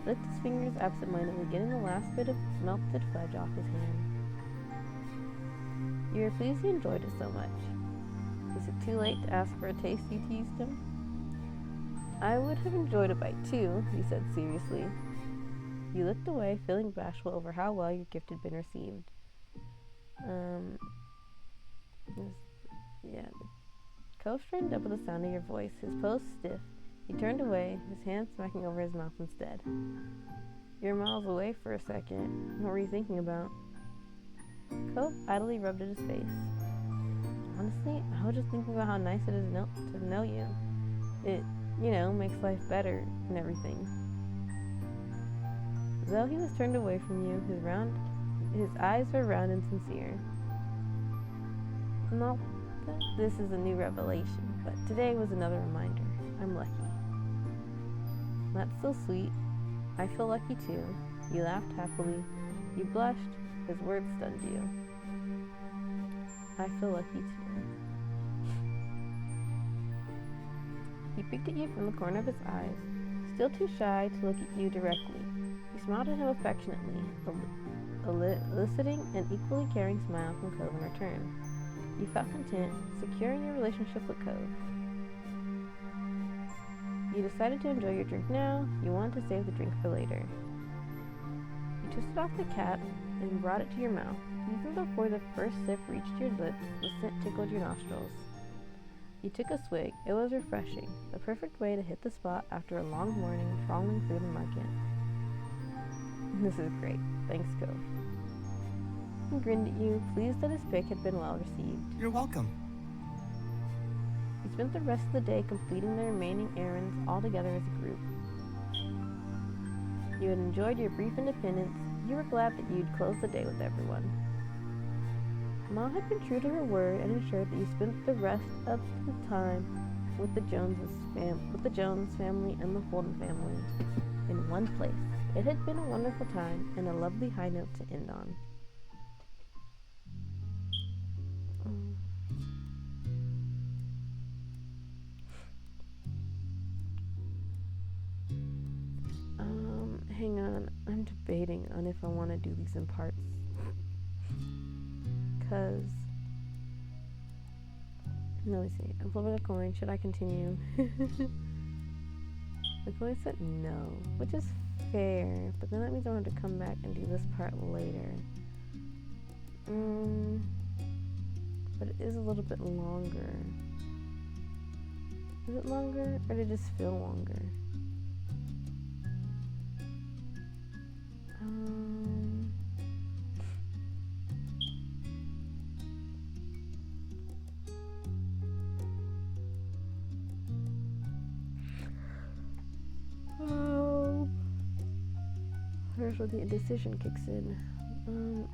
Licked his fingers absentmindedly, getting the last bit of melted fudge off his hand. You were pleased he enjoyed it so much. Is it too late to ask for a taste? You teased him. I would have enjoyed a bite too, he said seriously. You looked away, feeling bashful over how well your gift had been received. Cove straightened up with the sound of your voice, his pose stiff. He turned away, his hand smacking over his mouth instead. You're miles away for a second. What were you thinking about? Cove idly rubbed at his face. Honestly, I was just thinking about how nice it is to know you. It, makes life better and everything. Though he was turned away from you, his eyes were round and sincere. Not that this is a new revelation, but today was another reminder. I'm lucky. That's so sweet. I feel lucky too. You laughed happily. You blushed. His words stunned you. I feel lucky too. He peeked at you from the corner of his eyes, still too shy to look at you directly. You smiled at him affectionately, eliciting an equally caring smile from Cove in return. You felt content, secure in your relationship with Cove. You decided to enjoy your drink now. You wanted to save the drink for later. You twisted off the cap and brought it to your mouth. Even before the first sip reached your lips, the scent tickled your nostrils. You took a swig. It was refreshing, the perfect way to hit the spot after a long morning trawling through the market. This is great. Thanks, Cove. He grinned at you, pleased that his pick had been well received. You're welcome. You spent the rest of the day completing the remaining errands all together as a group. You had enjoyed your brief independence. You were glad that you'd closed the day with everyone. Mom had been true to her word and ensured that you spent the rest of the time with the Jones family and the Holden family in one place. It had been a wonderful time and a lovely high note to end on. Hang on, I'm debating on if I want to do these in parts. Cause, let me see, I'm flipping a coin, should I continue? The coin said no, which is fair, but then that means I want to come back and do this part later. But it is a little bit longer. Is it longer, or did it just feel longer? Here's where the indecision kicks in.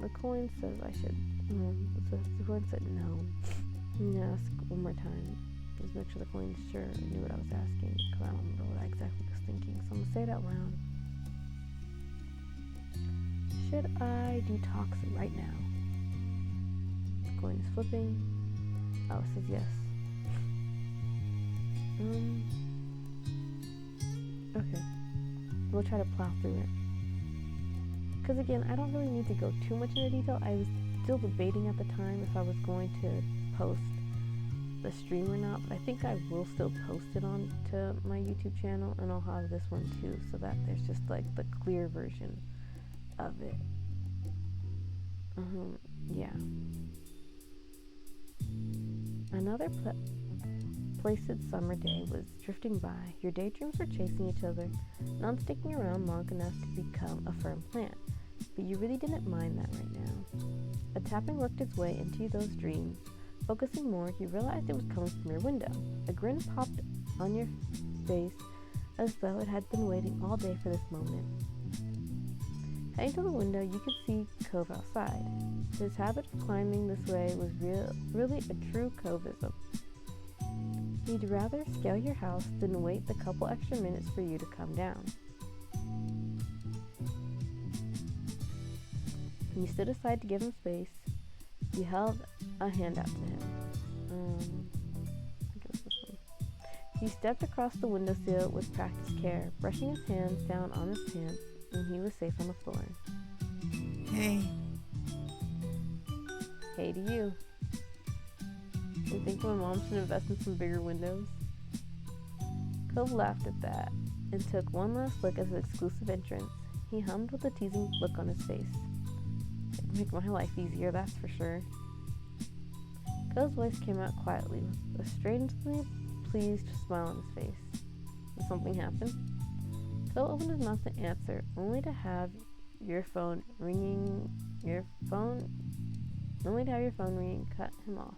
The coin says I should. The coin said no. I'm gonna ask one more time. Just make sure the coin's sure I knew what I was asking, because I don't remember what I exactly was thinking. So I'm gonna say it out loud. Should I detox right now? The coin is flipping. Oh, it says yes. Okay. We'll try to plow through it. Because again, I don't really need to go too much into detail. I was still debating at the time if I was going to post the stream or not, but I think I will still post it on to my YouTube channel, and I'll have this one too, so that there's just like the clear version of it. Yeah. Another placid summer day was drifting by. Your daydreams were chasing each other, not sticking around long enough to become a firm plant. But you really didn't mind that right now. A tapping worked its way into those dreams. Focusing more, you realized it was coming from your window. A grin popped on your face as though it had been waiting all day for this moment. Heading to the window, you could see Cove outside. His habit of climbing this way was really a true Coveism. He'd rather scale your house than wait the couple extra minutes for you to come down. You stood aside to give him space. You held a hand out to him. I think it was this one. He stepped across the windowsill with practiced care, brushing his hands down on his pants, and he was safe on the floor. Hey. Hey to you. You think my mom should invest in some bigger windows? Cove laughed at that and took one last look at his exclusive entrance. He hummed with a teasing look on his face. It'd make my life easier, that's for sure. Cove's voice came out quietly, with a strangely pleased smile on his face. Did something happen? Cove opened his mouth to answer, only to have your phone ringing cut him off.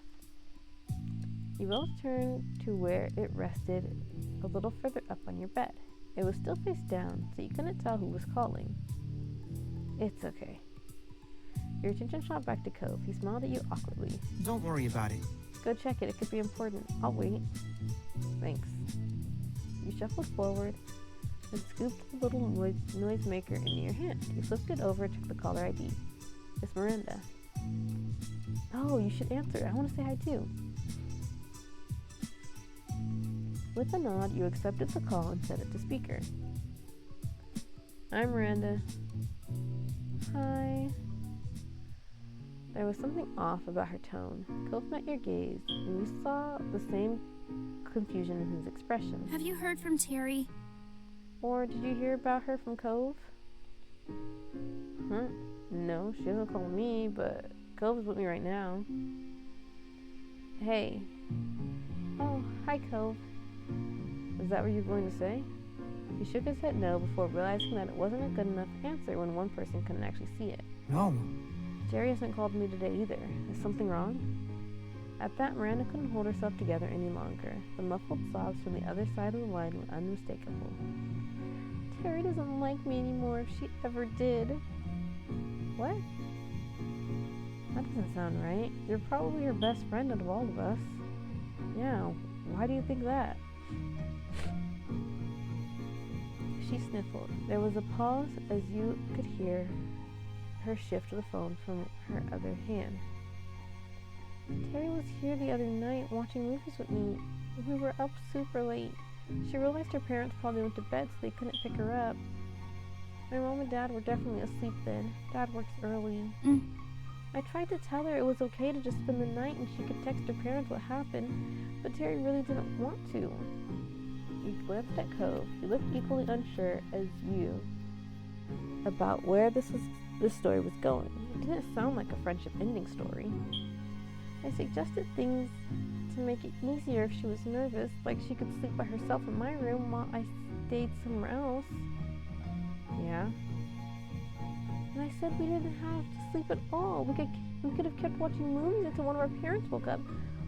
You both turned to where it rested a little further up on your bed. It was still face down, so you couldn't tell who was calling. It's okay. Your attention shot back to Cove. He smiled at you awkwardly. Don't worry about it. Go check it. It could be important. I'll wait. Thanks. You shuffled forward and scooped the little noisemaker into your hand. You flipped it over and took the caller ID. It's Miranda. Oh, you should answer. I want to say hi too. With a nod, you accepted the call and set it to speaker. I'm Miranda. Hi. There was something off about her tone. Cove met your gaze, and you saw the same confusion in his expression. Have you heard from Terry? Or did you hear about her from Cove? No, she hasn't called me, but Cove is with me right now. Hey. Oh, hi, Cove. Is that what you were going to say? He shook his head no before realizing that it wasn't a good enough answer when one person couldn't actually see it. No. Jerry hasn't called me today either. Is something wrong? At that, Miranda couldn't hold herself together any longer. The muffled sobs from the other side of the line were unmistakable. Terry doesn't like me anymore if she ever did. What? That doesn't sound right. You're probably her best friend out of all of us. Yeah, why do you think that? She sniffled. There was a pause as you could hear her shift the phone from her other hand. Terry was here the other night watching movies with me. We were up super late. She realized her parents probably went to bed so they couldn't pick her up. My mom and dad were definitely asleep then. Dad works early. I tried to tell her it was okay to just spend the night and she could text her parents what happened, but Terry really didn't want to. He glanced at Cove. He looked equally unsure as you about where this story was going. It didn't sound like a friendship ending story. I suggested things to make it easier if she was nervous, like she could sleep by herself in my room while I stayed somewhere else. Yeah. And I said we didn't have to sleep at all. We could have kept watching movies until one of our parents woke up.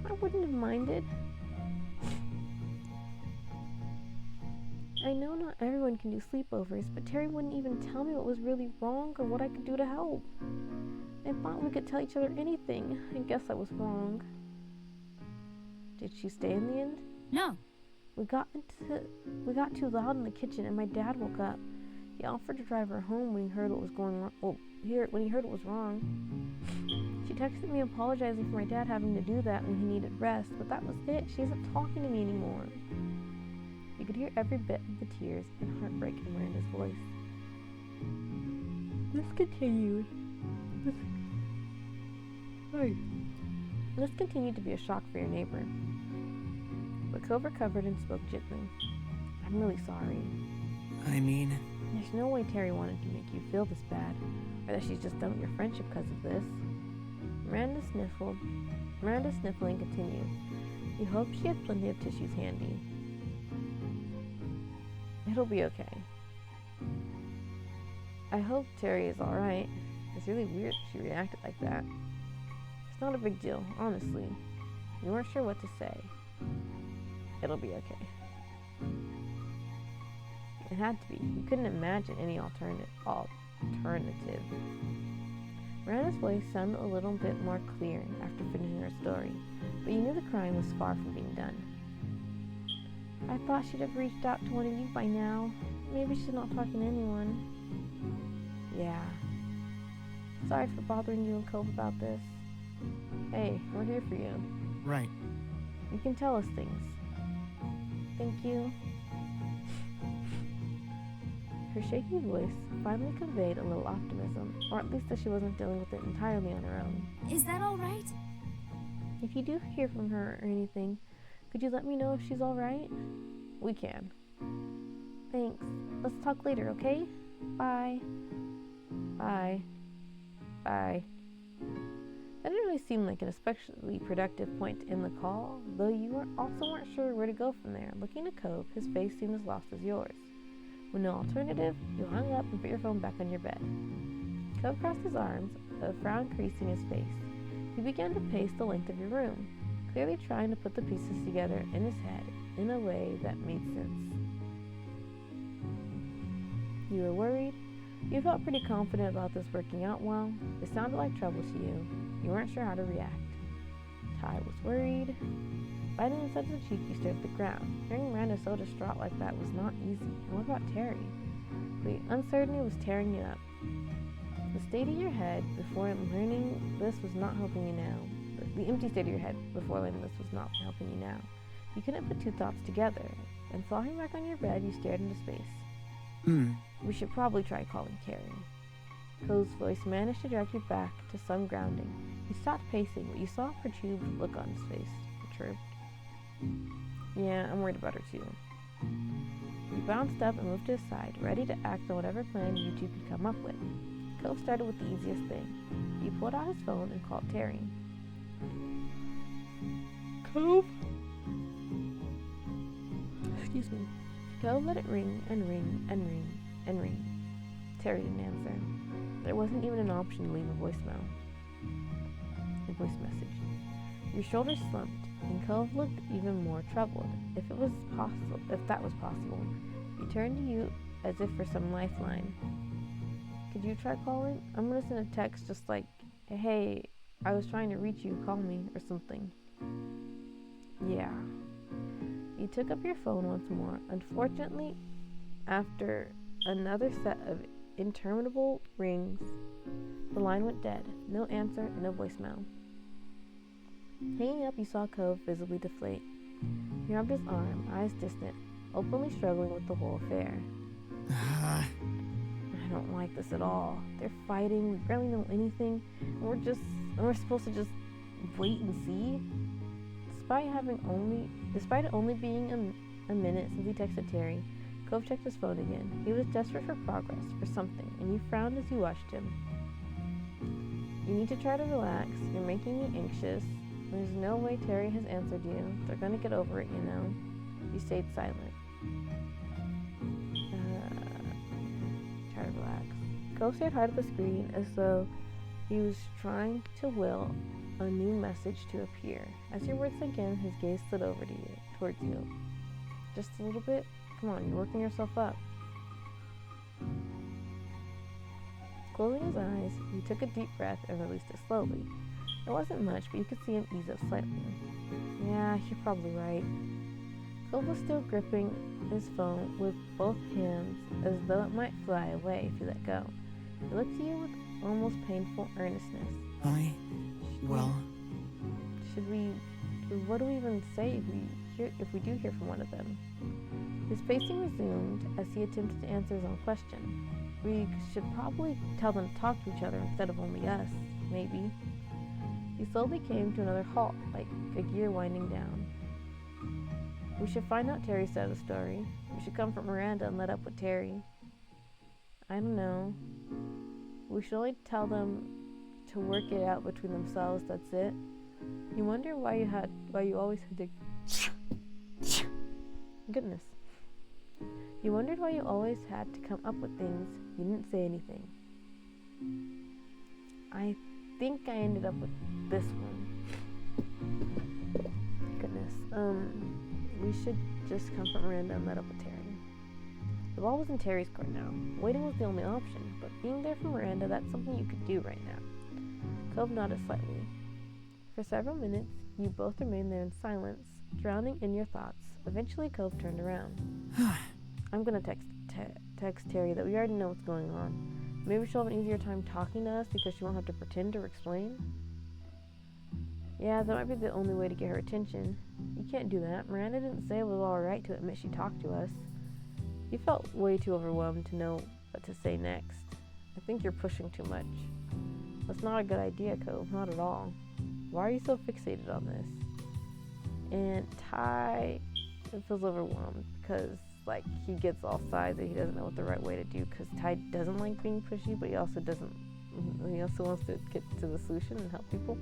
I wouldn't have minded. I know not everyone can do sleepovers, but Terry wouldn't even tell me what was really wrong or what I could do to help. I thought we could tell each other anything. I guess I was wrong. Did she stay in the end? No. We got too loud in the kitchen and my dad woke up. He offered to drive her home when he heard what was going wrong. When he heard what was wrong. She texted me apologizing for my dad having to do that when he needed rest, but that was it. She isn't talking to me anymore. You could hear every bit of the tears and heartbreak in Miranda's voice. This continued to be a shock for your neighbor. But Cove recovered and spoke gently. I'm really sorry. I mean... There's no way Terry wanted to make you feel this bad, or that she's just done with your friendship because of this. Miranda sniffling continued. You hope she had plenty of tissues handy. It'll be okay. I hope Terry is alright. It's really weird she reacted like that. It's not a big deal, honestly. You weren't sure what to say. It'll be okay. It had to be. You couldn't imagine any alternative. Miranda's voice sounded a little bit more clear after finishing her story, but you knew the crime was far from being done. I thought she'd have reached out to one of you by now. Maybe she's not talking to anyone. Yeah. Sorry for bothering you and Cove about this. Hey, we're here for you. Right. You can tell us things. Thank you. Her shaky voice finally conveyed a little optimism, or at least that she wasn't dealing with it entirely on her own. Is that all right? If you do hear from her or anything, could you let me know if she's alright? We can. Thanks. Let's talk later, okay? Bye. Bye. Bye. That didn't really seem like an especially productive point to end the call, though you also weren't sure where to go from there. Looking at Cove, his face seemed as lost as yours. With no alternative, you hung up and put your phone back on your bed. Cove crossed his arms, a frown creasing his face. He began to pace the length of your room, clearly trying to put the pieces together in his head in a way that made sense. You were worried. You felt pretty confident about this working out well. It sounded like trouble to you. You weren't sure how to react. Ty was worried. Biting his head to the cheek, you stared at the ground. Hearing Miranda so distraught like that was not easy. And what about Terry? The uncertainty was tearing you up. The state of your head before learning this was not helping you now. The empty state of your head before learning this was not helping you now. You couldn't put two thoughts together, and flopping back on your bed, you stared into space. We should probably try calling Carrie. Cove's voice managed to drag you back to some grounding. You stopped pacing, but you saw a perturbed look on his face. Perturbed? Yeah, I'm worried about her too. You bounced up and moved to his side, ready to act on whatever plan you two could come up with. Cove started with the easiest thing. He pulled out his phone and called Terry. Cove? Excuse me. Cove let it ring and ring and ring and ring. Terry didn't answer. There wasn't even an option to leave a voice message. Your shoulders slumped, and Cove looked even more troubled. If that was possible, he turned to you as if for some lifeline. Could you try calling? I'm gonna send a text just like, hey, I was trying to reach you, call me, or something. Yeah. You took up your phone once more. Unfortunately, after another set of interminable rings, the line went dead. No answer, no voicemail. Hanging up, you saw Cove visibly deflate. He rubbed his arm, eyes distant, openly struggling with the whole affair. I don't like this at all. They're fighting, we barely know anything, and we're supposed to just wait and see? Despite it only being a minute since he texted Terry, Cove checked his phone again. He was desperate for progress, for something, and you frowned as you watched him. You need to try to relax. You're making me anxious. There's no way Terry has answered you. They're gonna get over it, you know. You stayed silent. Try to relax. Cove stared hard at the screen as though he was trying to will a new message to appear. As your words sank in, his gaze slid over to you, towards you. Just a little bit? Come on, you're working yourself up. Closing his eyes, he took a deep breath and released it slowly. It wasn't much, but you could see him ease up slightly. Yeah, you're probably right. Cove was still gripping his phone with both hands as though it might fly away if you let go. He looked at you with almost painful earnestness. What do we even say if we do hear from one of them? His pacing resumed as he attempted to answer his own question. We should probably tell them to talk to each other instead of only us, maybe. He slowly came to another halt, like a gear winding down. We should find out Terry's side of the story. We should comfort Miranda and let up with Terry. I don't know. We should only tell them to work it out between themselves, that's it. You wonder why you always had to... Goodness. You wondered why you always had to come up with things. You didn't say anything. I think I ended up with this one. Goodness. We should just comfort Miranda and let up with Terry. The ball was in Terry's court now. Waiting was the only option, but being there for Miranda, that's something you could do right now. Cove nodded slightly. For several minutes, you both remained there in silence, drowning in your thoughts. Eventually, Cove turned around. I'm gonna text Terry that we already know what's going on. Maybe she'll have an easier time talking to us because she won't have to pretend or explain. Yeah, that might be the only way to get her attention. You can't do that. Miranda didn't say it was alright to admit she talked to us. You felt way too overwhelmed to know what to say next. I think you're pushing too much. That's not a good idea, Cove. Not at all. Why are you so fixated on this? And Ty feels overwhelmed because, he gets all sides and he doesn't know what the right way to do because Ty doesn't like being pushy, but he also wants to get to the solution and help people.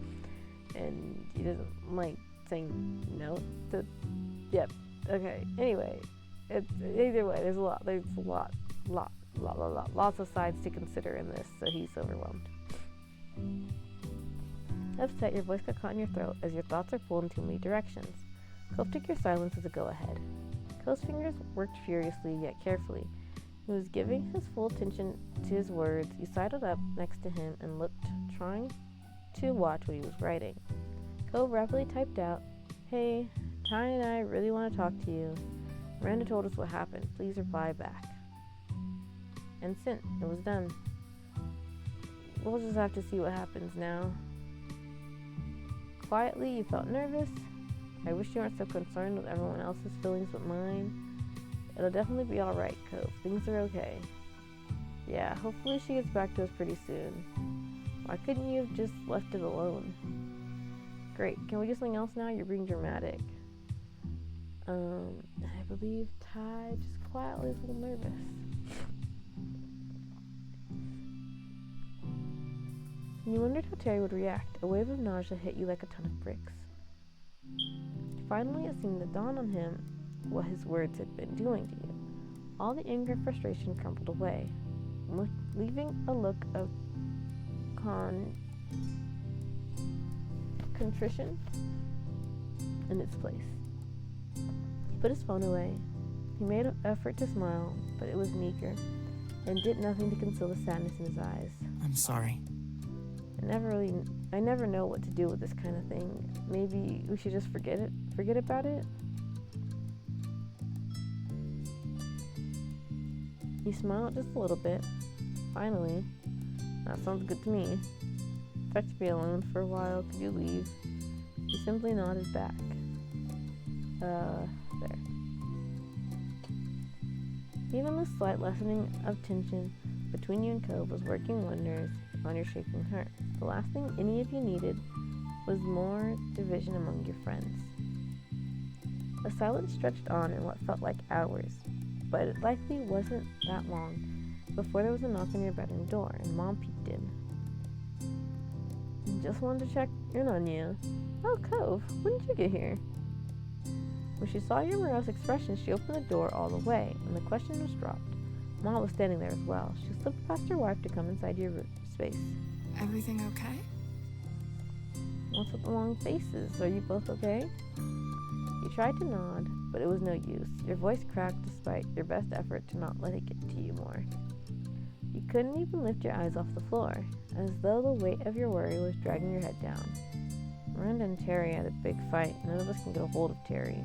And he doesn't like saying no to... Yep. Okay. Anyway, either way, there's lots of sides to consider in this, so he's overwhelmed. Upset, your voice got caught in your throat as your thoughts are pulled in too many directions. Cove took your silence as a go-ahead. Cove's fingers worked furiously yet carefully. He was giving his full attention to his words. You sidled up next to him and looked, trying to watch what he was writing. Cove rapidly typed out, Hey, Ty and I really want to talk to you. Miranda told us what happened. Please reply back. And sent. It was done. We'll just have to see what happens now. Quietly, you felt nervous. I wish you weren't so concerned with everyone else's feelings but mine. It'll definitely be alright, Cove. Things are okay. Yeah, hopefully she gets back to us pretty soon. Why couldn't you have just left it alone? Great. Can we do something else now? You're being dramatic. I believe Ty just quietly is a little nervous. You wondered how Terry would react. A wave of nausea hit you like a ton of bricks. Finally, it seemed to dawn on him what his words had been doing to you. All the anger and frustration crumpled away, leaving a look of contrition in its place. He put his phone away. He made an effort to smile, but it was meager, and did nothing to conceal the sadness in his eyes. I'm sorry. I never know what to do with this kind of thing. Maybe we should just forget about it? He smiled just a little bit. Finally. That sounds good to me. Expect to be alone for a while. Could you leave? He simply nodded back. There. Even the slight lessening of tension between you and Cove was working wonders on your shaking heart. The last thing any of you needed was more division among your friends. The silence stretched on in what felt like hours, but it likely wasn't that long before there was a knock on your bedroom door and Mom peeked in. Just wanted to check in on you. Oh, Cove, when did you get here? When she saw your morose expression, she opened the door all the way, and the question was dropped. Mom was standing there as well. She slipped past her wife to come inside your space. Everything okay? What's with the long faces? Are you both okay? You tried to nod, but it was no use. Your voice cracked despite your best effort to not let it get to you more. You couldn't even lift your eyes off the floor, as though the weight of your worry was dragging your head down. Miranda and Terry had a big fight. None of us can get a hold of Terry.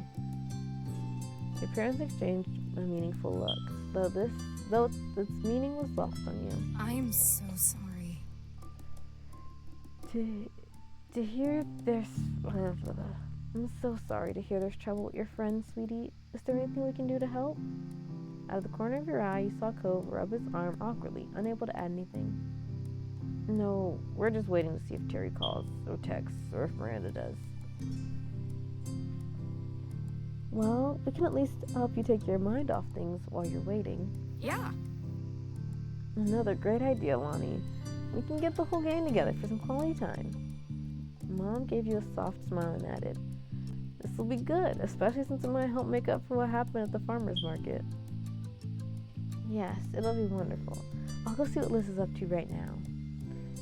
Your parents exchanged a meaningful look, though its meaning was lost on you. I am so sorry. To hear there's... I'm so sorry to hear there's trouble with your friend, sweetie. Is there anything we can do to help? Out of the corner of your eye, you saw Cove rub his arm awkwardly, unable to add anything. No, we're just waiting to see if Terry calls, or texts, or if Miranda does. Well, we can at least help you take your mind off things while you're waiting. Yeah. Another great idea, Lonnie. We can get the whole gang together for some quality time. Mom gave you a soft smile and added, "This will be good, especially since it might help make up for what happened at the farmer's market." Yes, it'll be wonderful. I'll go see what Liz is up to right now.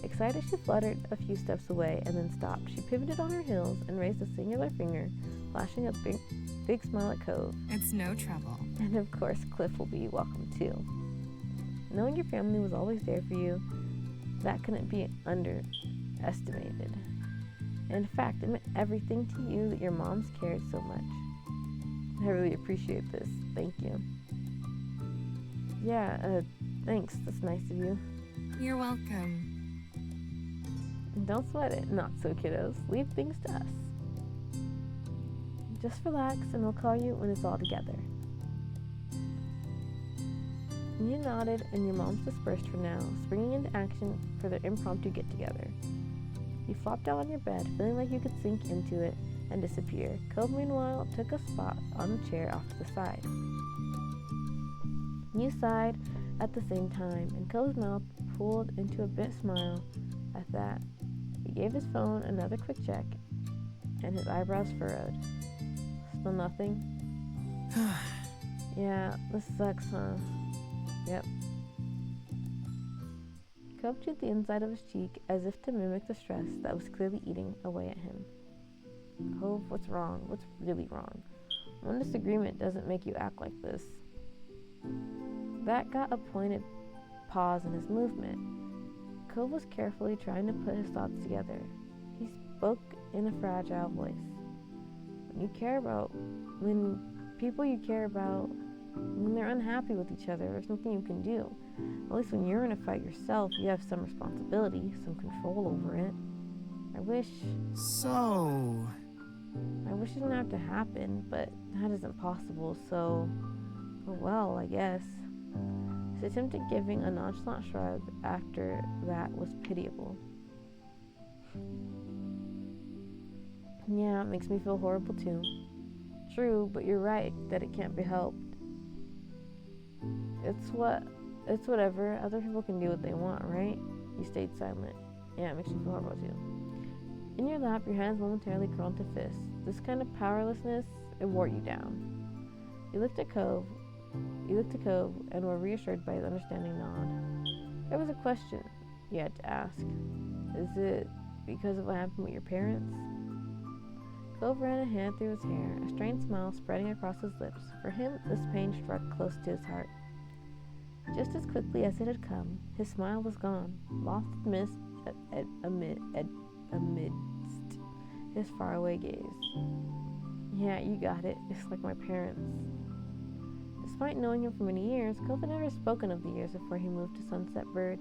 Excited, she fluttered a few steps away and then stopped. She pivoted on her heels and raised a singular finger, flashing a big smile at Cove. It's no trouble. And of course, Cliff will be welcome too. Knowing your family was always there for you, that couldn't be underestimated. In fact, it meant everything to you that your moms cared so much. I really appreciate this. Thank you. Yeah, thanks. That's nice of you. You're welcome. And don't sweat it. Not so, kiddos. Leave things to us. Just relax and we'll call you when it's all together. You nodded and your moms dispersed for now, springing into action for their impromptu get-together. You flopped down on your bed, feeling like you could sink into it and disappear. Cove, meanwhile, took a spot on the chair off to the side. You sighed at the same time, and Cove's mouth pulled into a bit smile at that. He gave his phone another quick check, and his eyebrows furrowed. Still nothing? Yeah, this sucks, huh? Yep. Cove chewed the inside of his cheek as if to mimic the stress that was clearly eating away at him. Cove, what's wrong? What's really wrong? One disagreement doesn't make you act like this. That got a pointed pause in his movement. Cove was carefully trying to put his thoughts together. He spoke in a fragile voice. When people you care about, when they're unhappy with each other, there's nothing you can do. At least when you're in a fight yourself, you have some responsibility, some control over it. I wish it didn't have to happen, but that isn't possible, so Well, I guess. His attempt at giving a nonchalant shrug after that was pitiable. Yeah, it makes me feel horrible too. True, but you're right that it can't be helped. It's whatever. Other people can do what they want, right? You stayed silent. Yeah, it makes me feel horrible too. In your lap, your hands momentarily curled into fists. This kind of powerlessness, it wore you down. You looked at Cove and were reassured by his understanding nod. There was a question you had to ask. Is it because of what happened with your parents? Cove ran a hand through his hair, a strained smile spreading across his lips. For him, this pain struck close to his heart. Just as quickly as it had come, his smile was gone, lost amidst his faraway gaze. Yeah, you got it. It's like my parents. Despite knowing him for many years, Cove had never spoken of the years before he moved to Sunset Bird,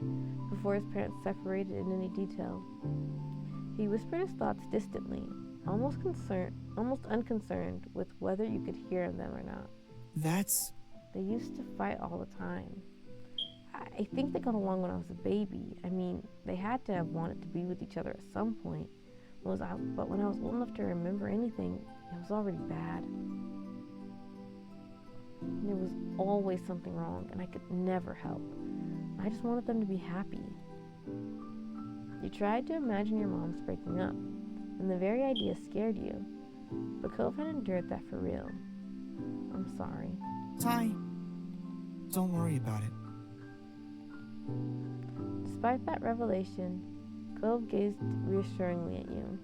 before his parents separated in any detail. He whispered his thoughts distantly, almost unconcerned with whether you could hear them or not. They used to fight all the time. I think they got along when I was a baby. I mean, they had to have wanted to be with each other at some point. But when I was old enough to remember anything, it was already bad. There was always something wrong, and I could never help. I just wanted them to be happy. You tried to imagine your moms breaking up, and the very idea scared you. But Cove had endured that for real. I'm sorry. Ty, don't worry about it. Despite that revelation, Cove gazed reassuringly at you.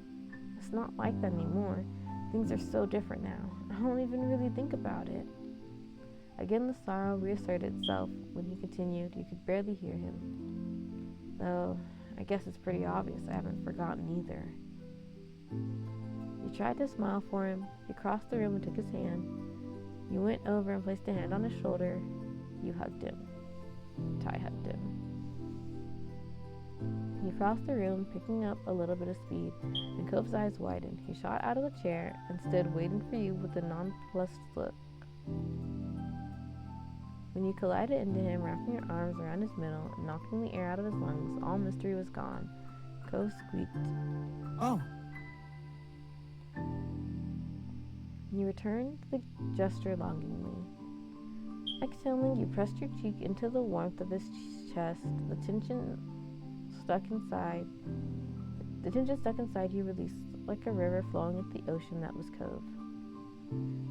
It's not like that anymore. Things are so different now. I don't even really think about it. Again, the sorrow reasserted itself when he continued. You could barely hear him. Though, I guess it's pretty obvious I haven't forgotten either. You tried to smile for him. You crossed the room and took his hand. You went over and placed a hand on his shoulder. You hugged him. Ty hugged him. He crossed the room, picking up a little bit of speed, and Cove's eyes widened. He shot out of the chair and stood waiting for you with a nonplussed look. When you collided into him, wrapping your arms around his middle and knocking the air out of his lungs, all mystery was gone. Cove squeaked. Oh. You returned the gesture longingly. Exhaling, you pressed your cheek into the warmth of his chest. The tension stuck inside you released like a river flowing into the ocean that was Cove.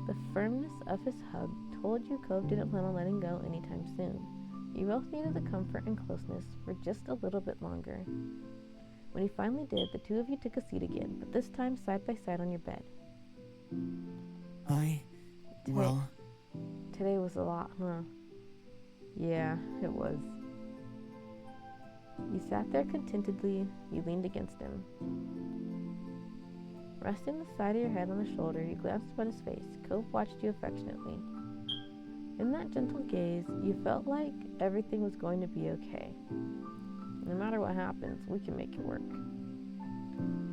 The firmness of his hug told you Cove didn't plan on letting go anytime soon. You both needed the comfort and closeness for just a little bit longer. When he finally did, the two of you took a seat again, but this time side by side on your bed. Today was a lot, huh? Yeah, it was. You sat there contentedly. You leaned against him. Resting the side of your head on his shoulder, you glanced up at his face. Cove watched you affectionately. In that gentle gaze, you felt like everything was going to be okay. No matter what happens, we can make it work.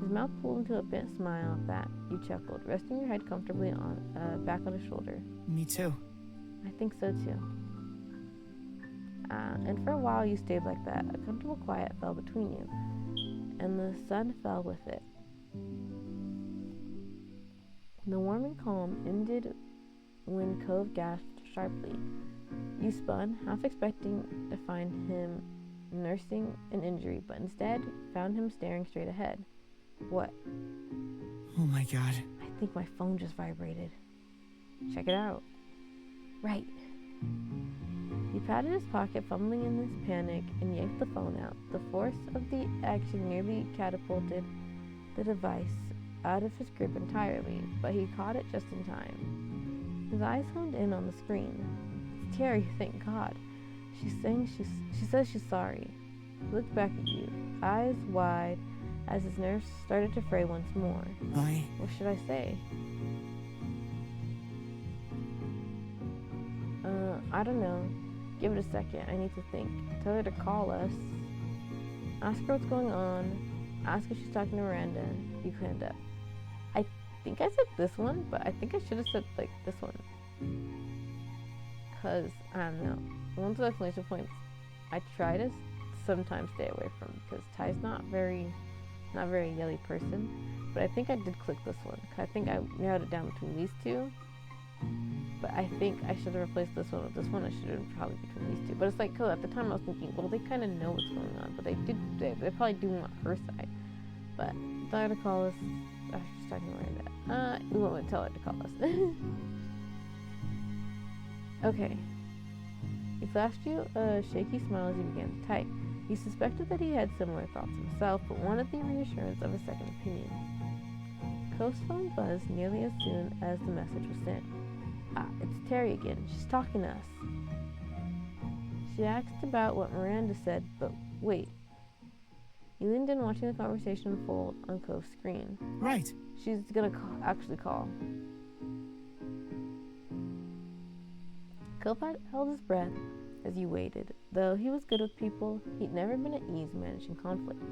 His mouth pulled into a bent smile at that. You chuckled, resting your head comfortably back on his shoulder. Me too. I think so too. And for a while you stayed like that. A comfortable quiet fell between you, and the sun fell with it. The warm and calm ended when Cove gasped sharply. You spun, half expecting to find him nursing an injury, but instead found him staring straight ahead. What? Oh my god. I think my phone just vibrated. Check it out. Right. He patted his pocket, fumbling in his panic, and yanked the phone out. The force of the action nearly catapulted the device out of his grip entirely, but he caught it just in time. His eyes honed in on the screen. It's Terry, thank God. She says she's sorry. He looked back at you, eyes wide, as his nerves started to fray once more. What should I say? I don't know. Give it a second. I need to think. Tell her to call us. Ask her what's going on. Ask if she's talking to Miranda. You cleaned up. I think I said this one, but I think I should have said, like, this one. because I don't know. One of the exclamation points I try to sometimes stay away from because Ty's not very yelly person. But I think I did click this one. I think I narrowed it down between these two. But I think I should have replaced this one with this one. I should have probably between these two. But it's like, cause at the time I was thinking, well, they kind of know what's going on, but they probably do want her side. But tell her to call us. I was just talking about that. We won't tell her to call us. Okay. He flashed you a shaky smile as he began to type. He suspected that he had similar thoughts himself, but wanted the reassurance of a second opinion. Cove's phone buzzed nearly as soon as the message was sent. Ah, it's Terry again. She's talking to us. She asked about what Miranda said, but wait. He leaned in, watching the conversation unfold on Cove's screen. Right. She's gonna actually call. Cove held his breath as he waited. Though he was good with people, he'd never been at ease managing conflict.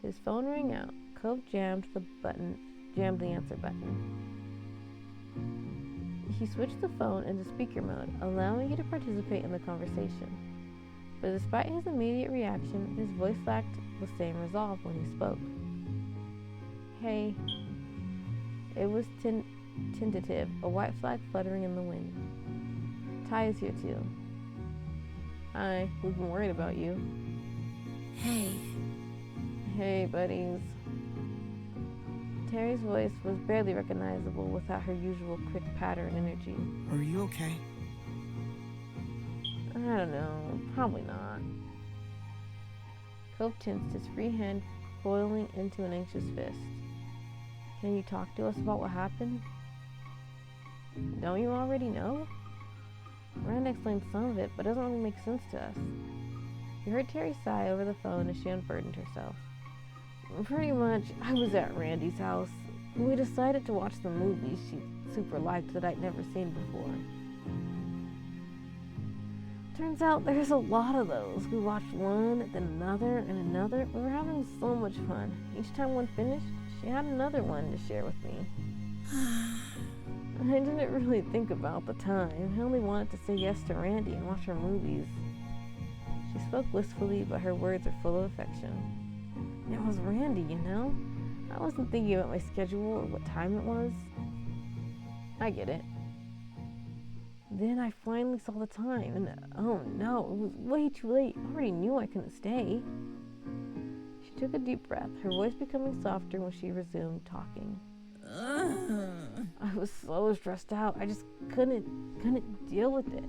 His phone rang out. Cove jammed the answer button. He switched the phone into speaker mode, allowing you to participate in the conversation. But despite his immediate reaction, his voice lacked the same resolve when he spoke. Hey. It was tentative, a white flag fluttering in the wind. Ty is here too. Hi, we've been worried about you. Hey. Hey, buddies. Terry's voice was barely recognizable without her usual quick patter and energy. Are you okay? I don't know. Probably not. Cove tensed, his free hand coiling into an anxious fist. Can you talk to us about what happened? Don't you already know? Miranda explained some of it, but it doesn't really make sense to us. We heard Terry sigh over the phone as she unburdened herself. Pretty much, I was at Randy's house. We decided to watch the movie she super liked that I'd never seen before. Turns out there's a lot of those. We watched one, then another, and another. We were having so much fun. Each time one finished, she had another one to share with me. I didn't really think about the time. I only wanted to say yes to Randy and watch her movies. She spoke wistfully, but her words are full of affection. It was Randy, you know? I wasn't thinking about my schedule or what time it was. I get it. Then I finally saw the time, and oh no, it was way too late. I already knew I couldn't stay. She took a deep breath, her voice becoming softer when she resumed talking. I was so stressed out. I just couldn't deal with it.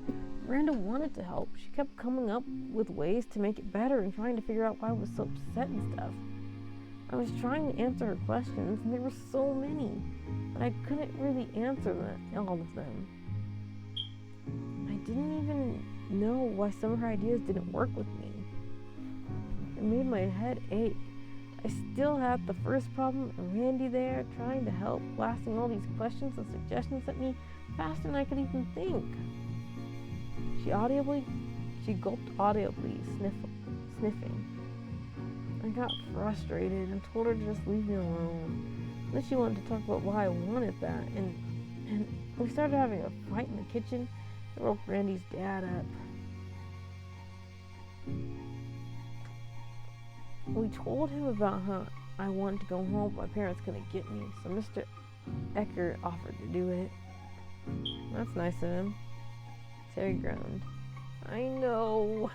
Miranda wanted to help. She kept coming up with ways to make it better and trying to figure out why I was so upset and stuff. I was trying to answer her questions, and there were so many, but I couldn't really answer all of them. I didn't even know why some of her ideas didn't work with me. It made my head ache. I still had the first problem, and Randy there, trying to help, blasting all these questions and suggestions at me faster than I could even think. She gulped audibly, sniffing. I got frustrated and told her to just leave me alone. Then she wanted to talk about why I wanted that, and we started having a fight in the kitchen. It woke Randy's dad up. We told him about how I wanted to go home, but my parents couldn't get me, so Mr. Eckert offered to do it. That's nice of him. Terry groaned. I know.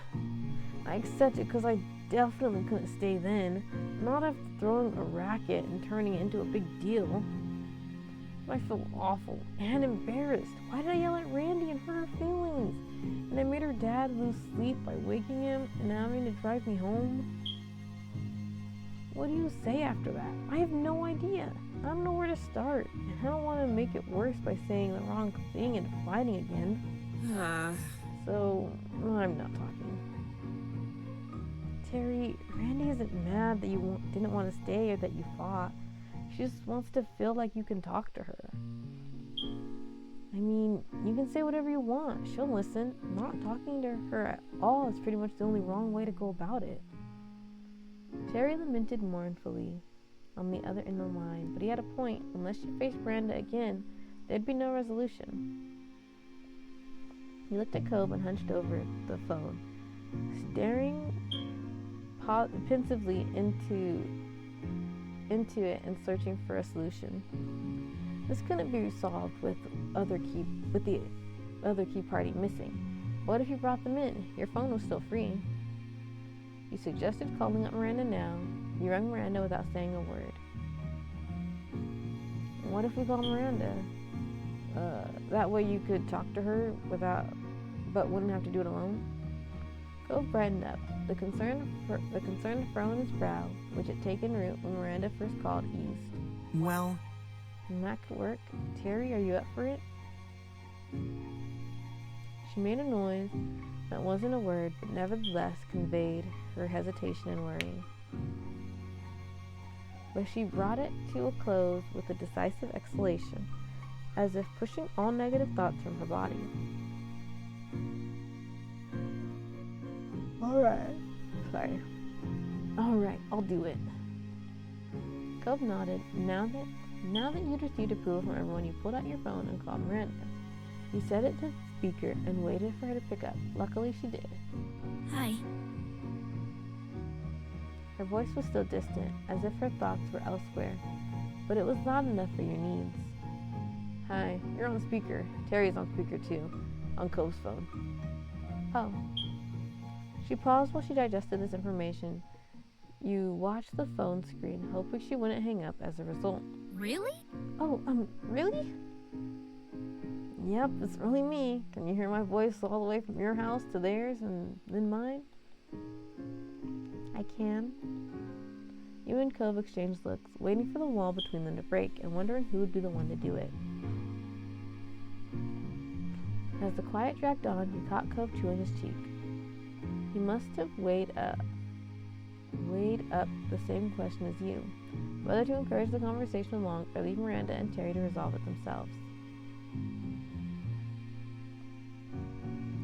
I accepted because I definitely couldn't stay then, not after throwing a racket and turning it into a big deal. I feel awful and embarrassed. Why did I yell at Randy and hurt her feelings? And I made her dad lose sleep by waking him and having to drive me home. What do you say after that? I have no idea. I don't know where to start. And I don't want to make it worse by saying the wrong thing and fighting again. So, I'm not talking. Terry, Randy isn't mad that you didn't want to stay or that you fought. She just wants to feel like you can talk to her. I mean, you can say whatever you want. She'll listen. Not talking to her at all is pretty much the only wrong way to go about it. Terry lamented mournfully on the other end of the line, but he had a point. Unless she faced Miranda again, there'd be no resolution. He looked at Cove and hunched over the phone, staring pensively into it and searching for a solution. This couldn't be resolved with the other key party missing. What if you brought them in? Your phone was still free. You suggested calling up Miranda now. You rang Miranda without saying a word. What if we call Miranda? That way you could talk to her but wouldn't have to do it alone. Cove brightened up. The concern frown on his brow, which had taken root when Miranda first called, eased. Well, That could work. Terry, are you up for it? She made a noise that wasn't a word, but nevertheless conveyed her hesitation and worry. But she brought it to a close with a decisive exhalation, as if pushing all negative thoughts from her body. Alright, I'll do it. Cove nodded. Now that you'd received approval from everyone, you pulled out your phone and called Miranda. You set it to the speaker and waited for her to pick up. Luckily, she did. Hi. Her voice was still distant, as if her thoughts were elsewhere, but it was loud enough for your needs. Hi, you're on speaker. Terry's on speaker too, on Cove's phone. Oh. She paused while she digested this information. You watched the phone screen, hoping she wouldn't hang up as a result. Really? Oh, really? Yep, it's really me. Can you hear my voice all the way from your house to theirs and then mine? I can. You and Cove exchanged looks, waiting for the wall between them to break and wondering who would be the one to do it. As the quiet dragged on, he caught Cove chewing his cheek. He must have weighed up the same question as you, whether to encourage the conversation along or leave Miranda and Terry to resolve it themselves.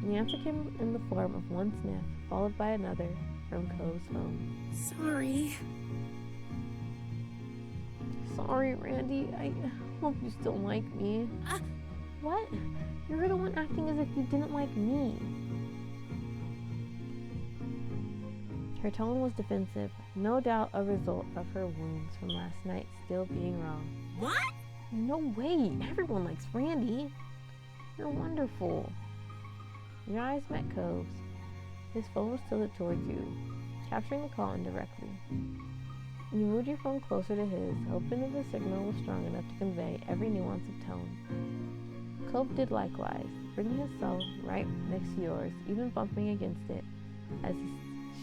The answer came in the form of one sniff, followed by another from Cove's phone. Sorry, Randy. I hope you still like me. What? You were the one acting as if you didn't like me. Her tone was defensive, no doubt a result of her wounds from last night still being raw. What? No way! Everyone likes Randy. You're wonderful. Your eyes met Cove's. His phone was tilted towards you, capturing the call indirectly. You moved your phone closer to his, hoping that the signal was strong enough to convey every nuance of tone. Cove did likewise, bringing himself right next to yours, even bumping against it as he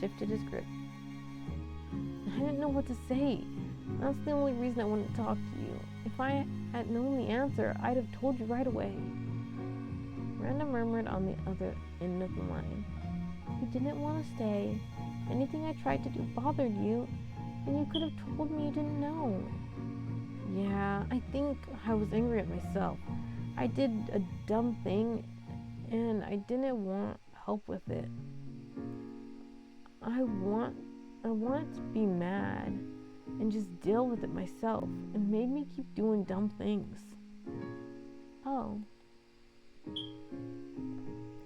shifted his grip. I didn't know what to say. That's the only reason I wanted to talk to you. If I had known the answer, I'd have told you right away. Miranda murmured on the other end of the line. You didn't want to stay. Anything I tried to do bothered you, and you could have told me you didn't know. Yeah, I think I was angry at myself. I did a dumb thing, and I didn't want help with it. I wanted to be mad and just deal with it myself, and made me keep doing dumb things. Oh.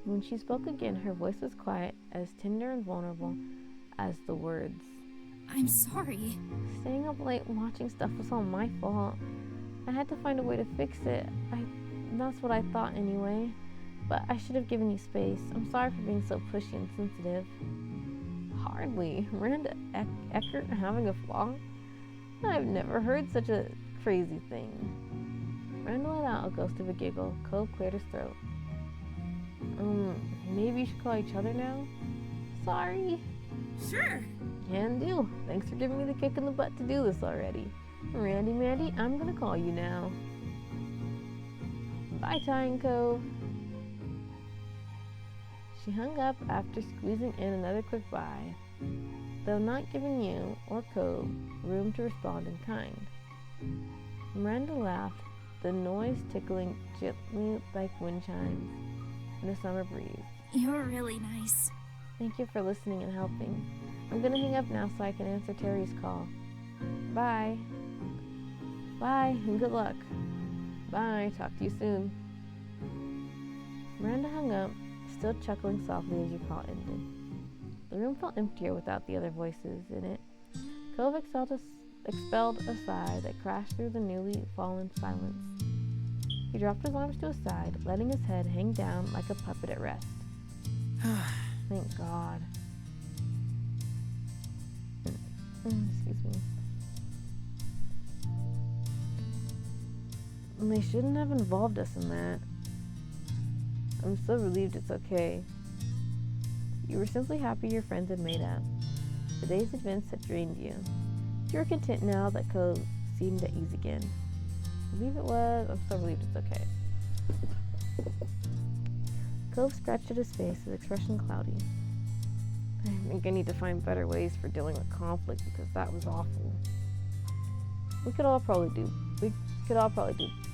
When she spoke again, her voice was quiet, as tender and vulnerable as the words. I'm sorry. Staying up late and watching stuff was all my fault. I had to find a way to fix it. That's what I thought anyway. But I should have given you space. I'm sorry for being so pushy and sensitive. Hardly. Miranda Eckert having a flaw? I've never heard such a crazy thing. Miranda let out a ghost of a giggle. Cove cleared his throat. Maybe you should call each other now? Sorry. Sure. Can do. Thanks for giving me the kick in the butt to do this already. Randy Mandy, I'm gonna call you now. Bye, Ty and Cove. She hung up after squeezing in another quick bye, though not giving you, or Cove, room to respond in kind. Miranda laughed, the noise tickling gently like wind chimes in a summer breeze. You're really nice. Thank you for listening and helping. I'm gonna hang up now so I can answer Terry's call. Bye. Bye, and good luck. Bye, talk to you soon. Miranda hung up, still chuckling softly as your call ended. The room felt emptier without the other voices in it. Cove expelled a sigh that crashed through the newly fallen silence. He dropped his arms to his side, letting his head hang down like a puppet at rest. Thank God. Excuse me. They shouldn't have involved us in that. I'm so relieved it's okay. You were simply happy your friends had made up. The day's events had drained you. You were content now that Cove seemed at ease again. Believe it was. I'm so relieved it's okay. Cove scratched at his face, his expression cloudy. I think I need to find better ways for dealing with conflict because that was awful. We could all probably do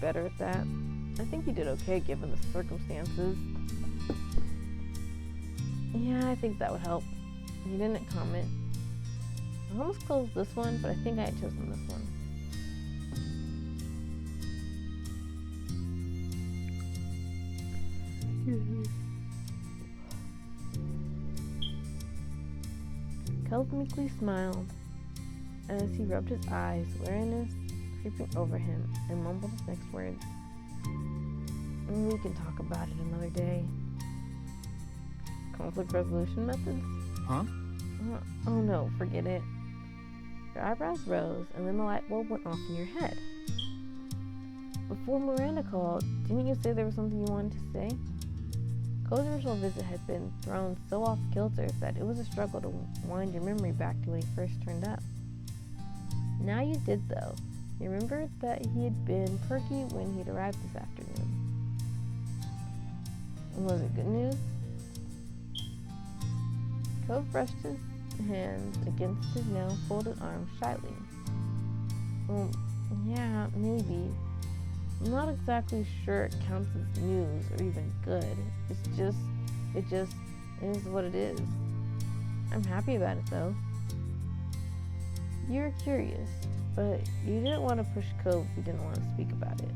better at that. I think you did okay given the circumstances. Yeah, I think that would help. You didn't comment. I almost closed this one, but I think I had chosen this one. Cove meekly smiled as he rubbed his eyes, weariness creeping over him, and mumbled his next words. We can talk about it another day. Conflict resolution methods? Huh? Oh no, forget it. Your eyebrows rose, and then the light bulb went off in your head. Before Miranda called, didn't you say there was something you wanted to say? Cole's original visit had been thrown so off kilter that it was a struggle to wind your memory back to when he first turned up. Now you did, though. You remembered that he had been perky when he'd arrived this afternoon. Was it good news? Cove brushed his hands against his now folded arms shyly. Well, yeah, maybe. I'm not exactly sure it counts as news or even good. It just is what it is. I'm happy about it, though. You were curious, but you didn't want to push Cove if you didn't want to speak about it.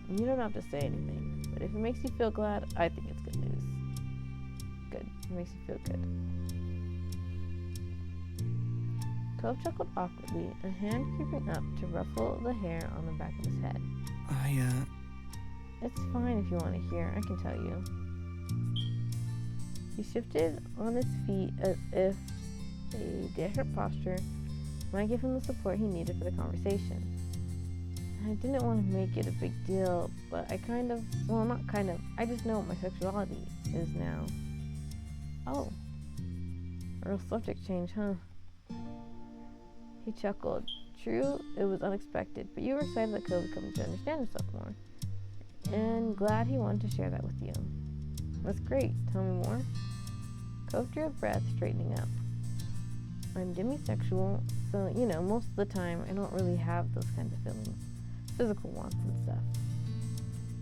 You don't have to say anything, but if it makes you feel glad, I think it's good news. Good. It makes you feel good. Cove chuckled awkwardly, a hand creeping up to ruffle the hair on the back of his head. It's fine if you want to hear, I can tell you. He shifted on his feet as if a different posture might give him the support he needed for the conversation. I didn't want to make it a big deal, but I I just know what my sexuality is now. Oh. A real subject change, huh? He chuckled. True, it was unexpected, but you were excited that Cove would come to understand himself more. And glad he wanted to share that with you. That's great. Tell me more. Cove drew a breath, straightening up. I'm demisexual, so, most of the time I don't really have those kinds of feelings. Physical wants and stuff.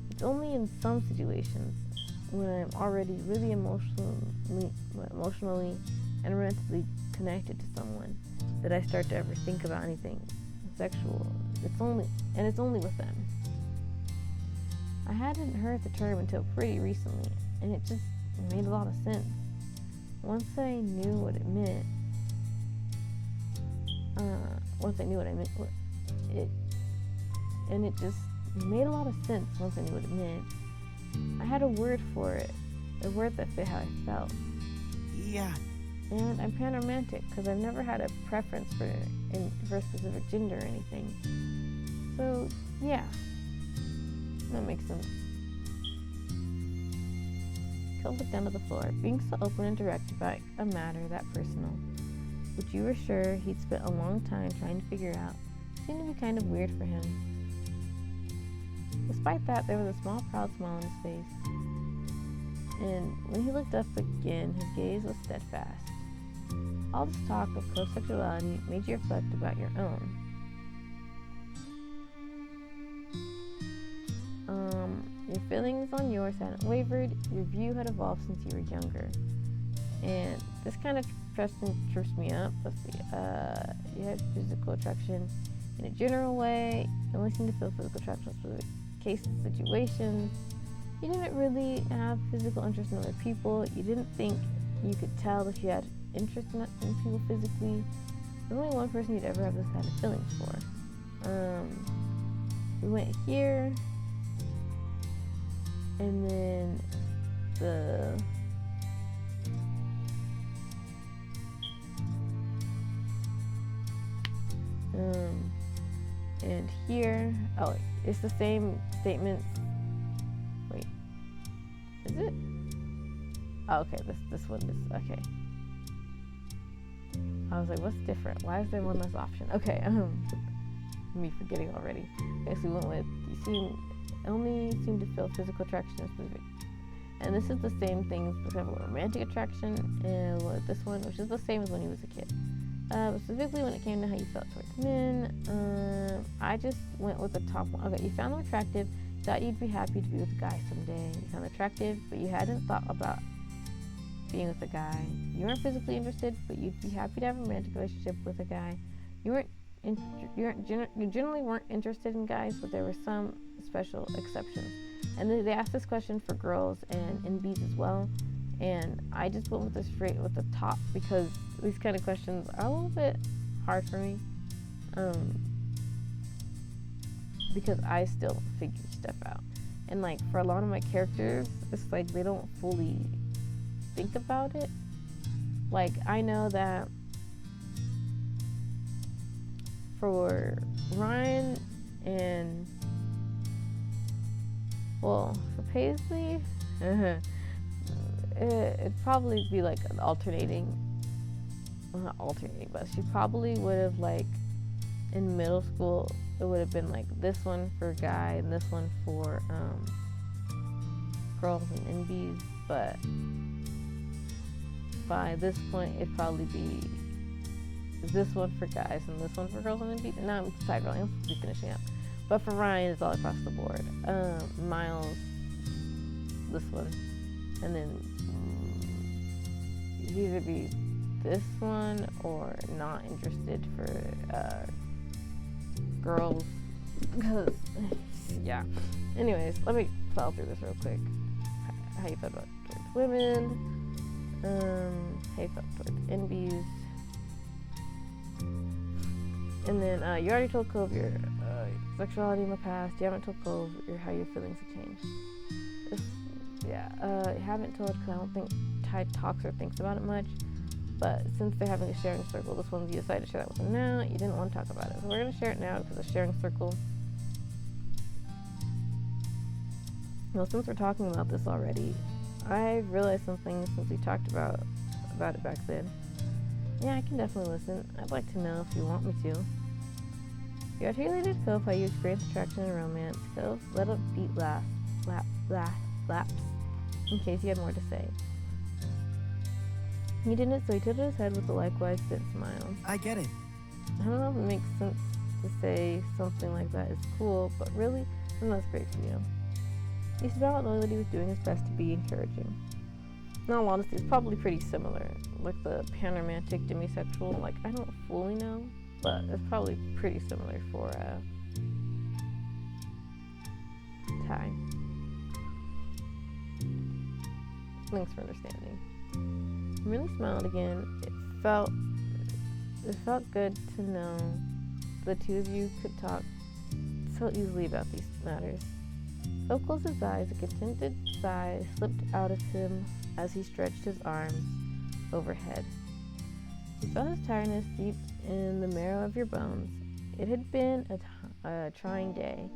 It's only in some situations when I'm already really emotionally and romantically connected to someone that I start to ever think about anything sexual. It's only with them. I hadn't heard the term until pretty recently, and it just made a lot of sense. Once I knew what it meant, it just made a lot of sense once I knew what it meant. I had a word for it, a word that fit how I felt. Yeah. And I'm panromantic because I've never had a preference for a specific gender or anything. So, yeah. That makes sense. Cove looked down to the floor, being so open and direct about a matter that personal, which you were sure he'd spent a long time trying to figure out, seemed to be kind of weird for him. Despite that, there was a small, proud smile on his face. And when he looked up again, his gaze was steadfast. All this talk of co-sexuality made you reflect about your own. Your feelings on yours hadn't wavered, your view had evolved since you were younger. And this kind of question trips me up. Let's see, you had physical attraction in a general way, you only seem to feel physical attraction in specific cases, situations. You didn't really have physical interest in other people. You didn't think you could tell that you had interest in people physically. There's only one person you'd ever have this kind of feelings for. We went here, and then and here, oh, it's the same statements. Wait, is it? Oh, okay, this one is, okay. I was like, what's different? Why is there one less option? Okay, me forgetting already. Okay, so we went with, only seem to feel physical attraction is specific. And this is the same thing, for example, romantic attraction, and with this one, which is the same as when he was a kid. Specifically when it came to how you felt towards men, I just went with the top one. Okay, you found them attractive, thought you'd be happy to be with a guy someday. You found them attractive, but you hadn't thought about being with a guy. You weren't physically interested, but you'd be happy to have a romantic relationship with a guy. You generally weren't interested in guys, but there were some special exceptions. And they asked this question for girls and NBs as well. And I just went with the straight with the top because these kind of questions are a little bit hard for me. Because I still figure stuff out. And like for a lot of my characters, it's like they don't fully think about it. Like I know that for Ryan and for Paisley, it'd probably be like an alternating, well, not alternating, but she probably would have like in middle school it would have been like this one for a guy and this one for girls and NBs, but by this point it'd probably be this one for guys and this one for girls and NBs. And now I'm side rolling, I'm supposed to be finishing up. But for Ryan, it's all across the board. Miles, this one, and then it'd either be this one or not interested for girls. Because, yeah. Anyways, let me plow through this real quick. How you felt about towards women, how you felt towards NBs, and then you already told Cove your sexuality in the past. You haven't told Cove how your feelings have changed. You haven't told because I don't think Ty talks or thinks about it much. But since they're having a sharing circle, this one's you decided to share that with them now. You didn't want to talk about it, so we're gonna share it now because the sharing circle. Well, since we're talking about this already, I've realized some things since we talked about it back then. Yeah, I can definitely listen. I'd like to know if you want me to. You articulated Cove how you experienced attraction and romance. Cove let a beat lapse in case you had more to say. He didn't, so he tilted his head with a likewise bent smile. I get it. I don't know if it makes sense to say something like that is cool, but really, then that's great for you. He smiled knowing that he was doing his best to be encouraging. In all honesty, it's probably pretty similar. Like the panromantic demisexual, like I don't fully know, but it's probably pretty similar for Ty. Thanks for understanding. He really smiled again. It felt good to know the two of you could talk so easily about these matters. So closed his eyes, a contented sigh slipped out of him as he stretched his arms overhead. He felt his tiredness deep in the marrow of your bones. It had been a trying day.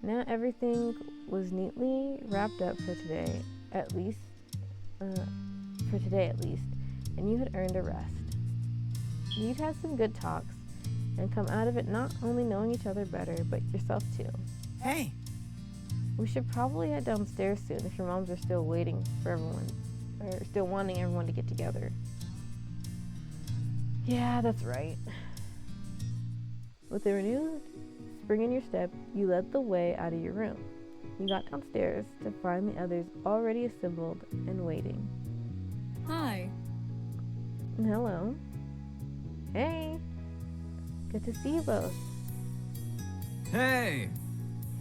Now everything was neatly wrapped up for today, at least, and you had earned a rest. You'd had some good talks and come out of it not only knowing each other better, but yourself too. Hey! We should probably head downstairs soon if your moms are still waiting for everyone, or still wanting everyone to get together. Yeah, that's right. With a renewed spring in your step, you led the way out of your room. You got downstairs to find the others already assembled and waiting. Hi. Hello. Hey. Good to see you both. Hey!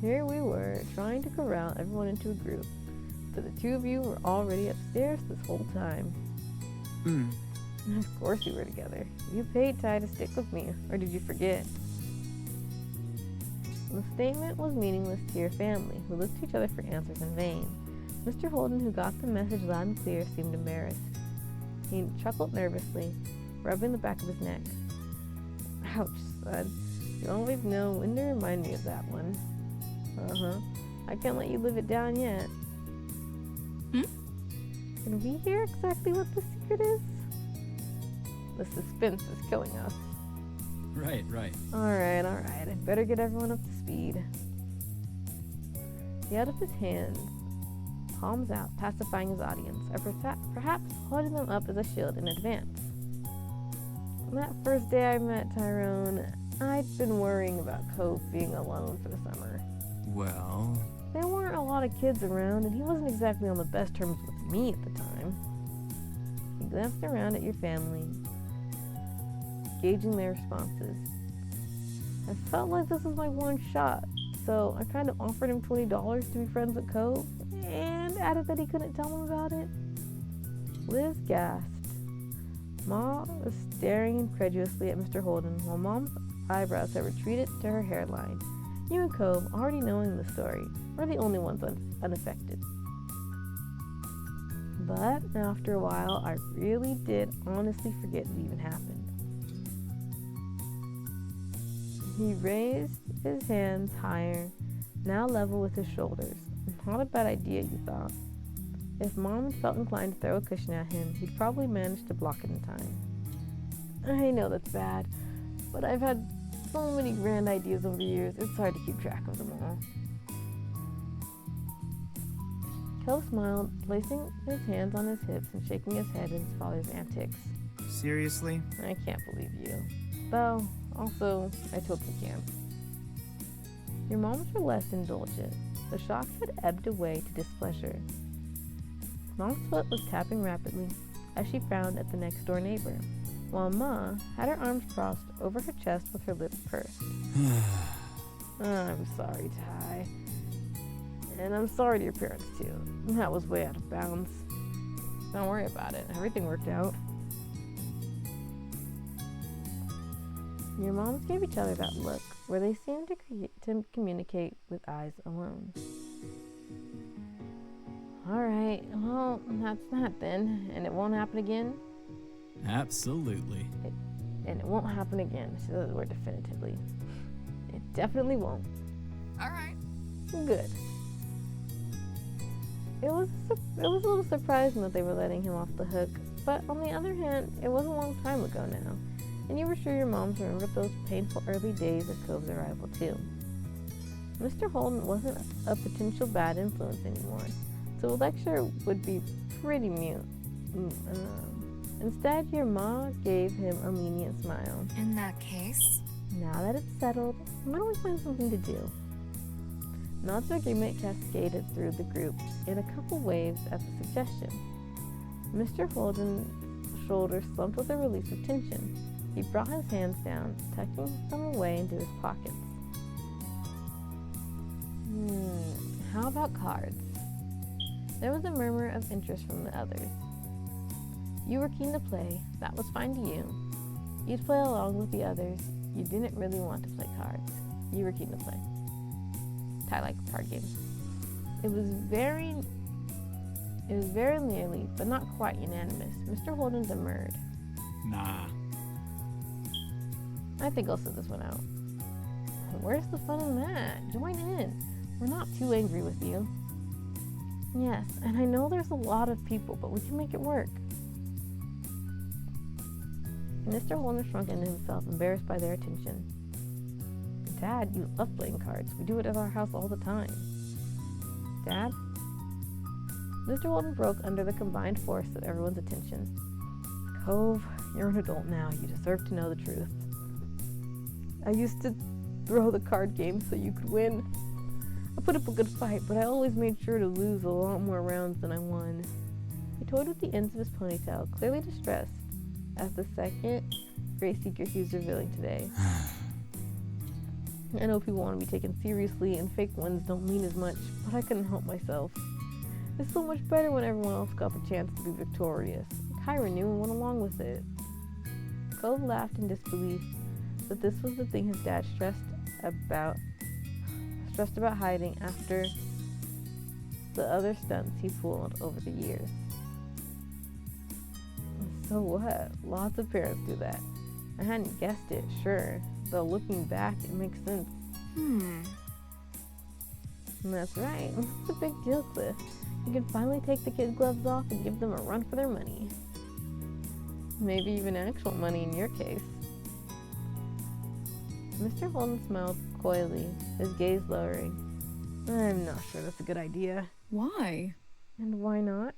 Here we were, trying to corral everyone into a group, but the two of you were already upstairs this whole time. Of course we were together. You paid Ty to stick with me, or did you forget? The statement was meaningless to your family, who looked to each other for answers in vain. Mr. Holden, who got the message loud and clear, seemed embarrassed. He chuckled nervously, rubbing the back of his neck. Ouch, son. You always know when to remind me of that one. I can't let you live it down yet. Can we hear exactly what the secret is? The suspense is killing us. Right. Alright. I better get everyone up to speed. He held up his hands, palms out, pacifying his audience, or perhaps holding them up as a shield in advance. On that first day I met Tyrone, I'd been worrying about Cove being alone for the summer. Well... There weren't a lot of kids around, and he wasn't exactly on the best terms with me at the time. He glanced around at your family, gauging their responses. I felt like this was my one shot, so I kind of offered him $20 to be friends with Cove, and added that he couldn't tell him about it. Liz gasped. Ma was staring incredulously at Mr. Holden, while Mom's eyebrows had retreated to her hairline. You and Cove, already knowing the story, were the only ones unaffected. But after a while, I really did honestly forget it even happened. He raised his hands higher, now level with his shoulders. Not a bad idea, you thought. If Mom felt inclined to throw a cushion at him, he'd probably manage to block it in time. I know that's bad, but I've had so many grand ideas over the years, it's hard to keep track of them all. Cove smiled, placing his hands on his hips and shaking his head at his father's antics. Seriously? I can't believe you. Though, also, I totally can. Your moms were less indulgent. The shock had ebbed away to displeasure. Mom's foot was tapping rapidly as she frowned at the next door neighbor, while Ma had her arms crossed over her chest with her lips pursed. I'm sorry, Ty. And I'm sorry to your parents, too. That was way out of bounds. Don't worry about it. Everything worked out. Your moms gave each other that look, where they seemed to communicate with eyes alone. Alright, well, that's that then. And it won't happen again? Absolutely. And it won't happen again, she said the word definitively. It definitely won't. Alright. Good. It was a little surprising that they were letting him off the hook, but on the other hand, it was a long time ago now, and you were sure your moms remembered those painful early days of Cove's arrival too. Mr. Holden wasn't a potential bad influence anymore, so a lecture would be pretty mute. Instead, your ma gave him a lenient smile. In that case? Now that it's settled, why don't we find something to do? Nods of agreement cascaded through the group in a couple waves at the suggestion. Mr. Holden's shoulders slumped with a release of tension. He brought his hands down, tucking them away into his pockets. How about cards? There was a murmur of interest from the others. You were keen to play. That was fine to you. You'd play along with the others. You didn't really want to play cards. You were keen to play. Ty liked card games. It was very nearly, but not quite unanimous. Mr. Holden demurred. Nah. I think I'll sit this one out. Where's the fun in that? Join in. We're not too angry with you. Yes, and I know there's a lot of people, but we can make it work. Mr. Holden shrunk into himself, embarrassed by their attention. Dad, you love playing cards. We do it at our house all the time. Dad? Mr. Holden broke under the combined force of everyone's attention. Cove, you're an adult now. You deserve to know the truth. I used to throw the card game so you could win. I put up a good fight, but I always made sure to lose a lot more rounds than I won. He toyed with the ends of his ponytail, clearly distressed, as the second great secret he was revealing today. I know people want to be taken seriously and fake ones don't mean as much, but I couldn't help myself. It's so much better when everyone else got the chance to be victorious. Kyra knew and went along with it. Cove laughed in disbelief, but this was the thing his dad stressed about hiding after the other stunts he pulled over the years. So what? Lots of parents do that. I hadn't guessed it, sure, though looking back, it makes sense. And that's right. What's the big deal, Cliff? You can finally take the kids' gloves off and give them a run for their money. Maybe even actual money in your case. Mr. Holden smiled coyly, his gaze lowering. I'm not sure that's a good idea. Why? And why not?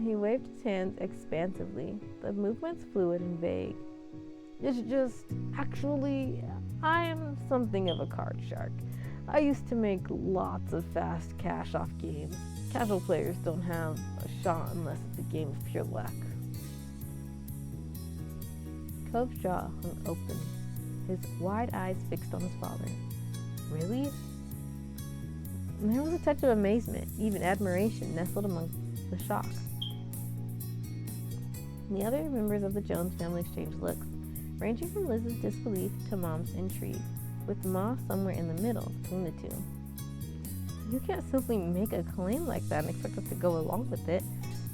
He waved his hands expansively, the movements fluid and vague. It's just, actually, I'm something of a card shark. I used to make lots of fast cash-off games. Casual players don't have a shot unless it's a game of pure luck. Cove's jaw hung open, his wide eyes fixed on his father. Really? And there was a touch of amazement, even admiration, nestled among the shock. The other members of the Jones family exchanged looks, ranging from Liz's disbelief to Mom's intrigue, with Ma somewhere in the middle between the two. You can't simply make a claim like that and expect us to go along with it.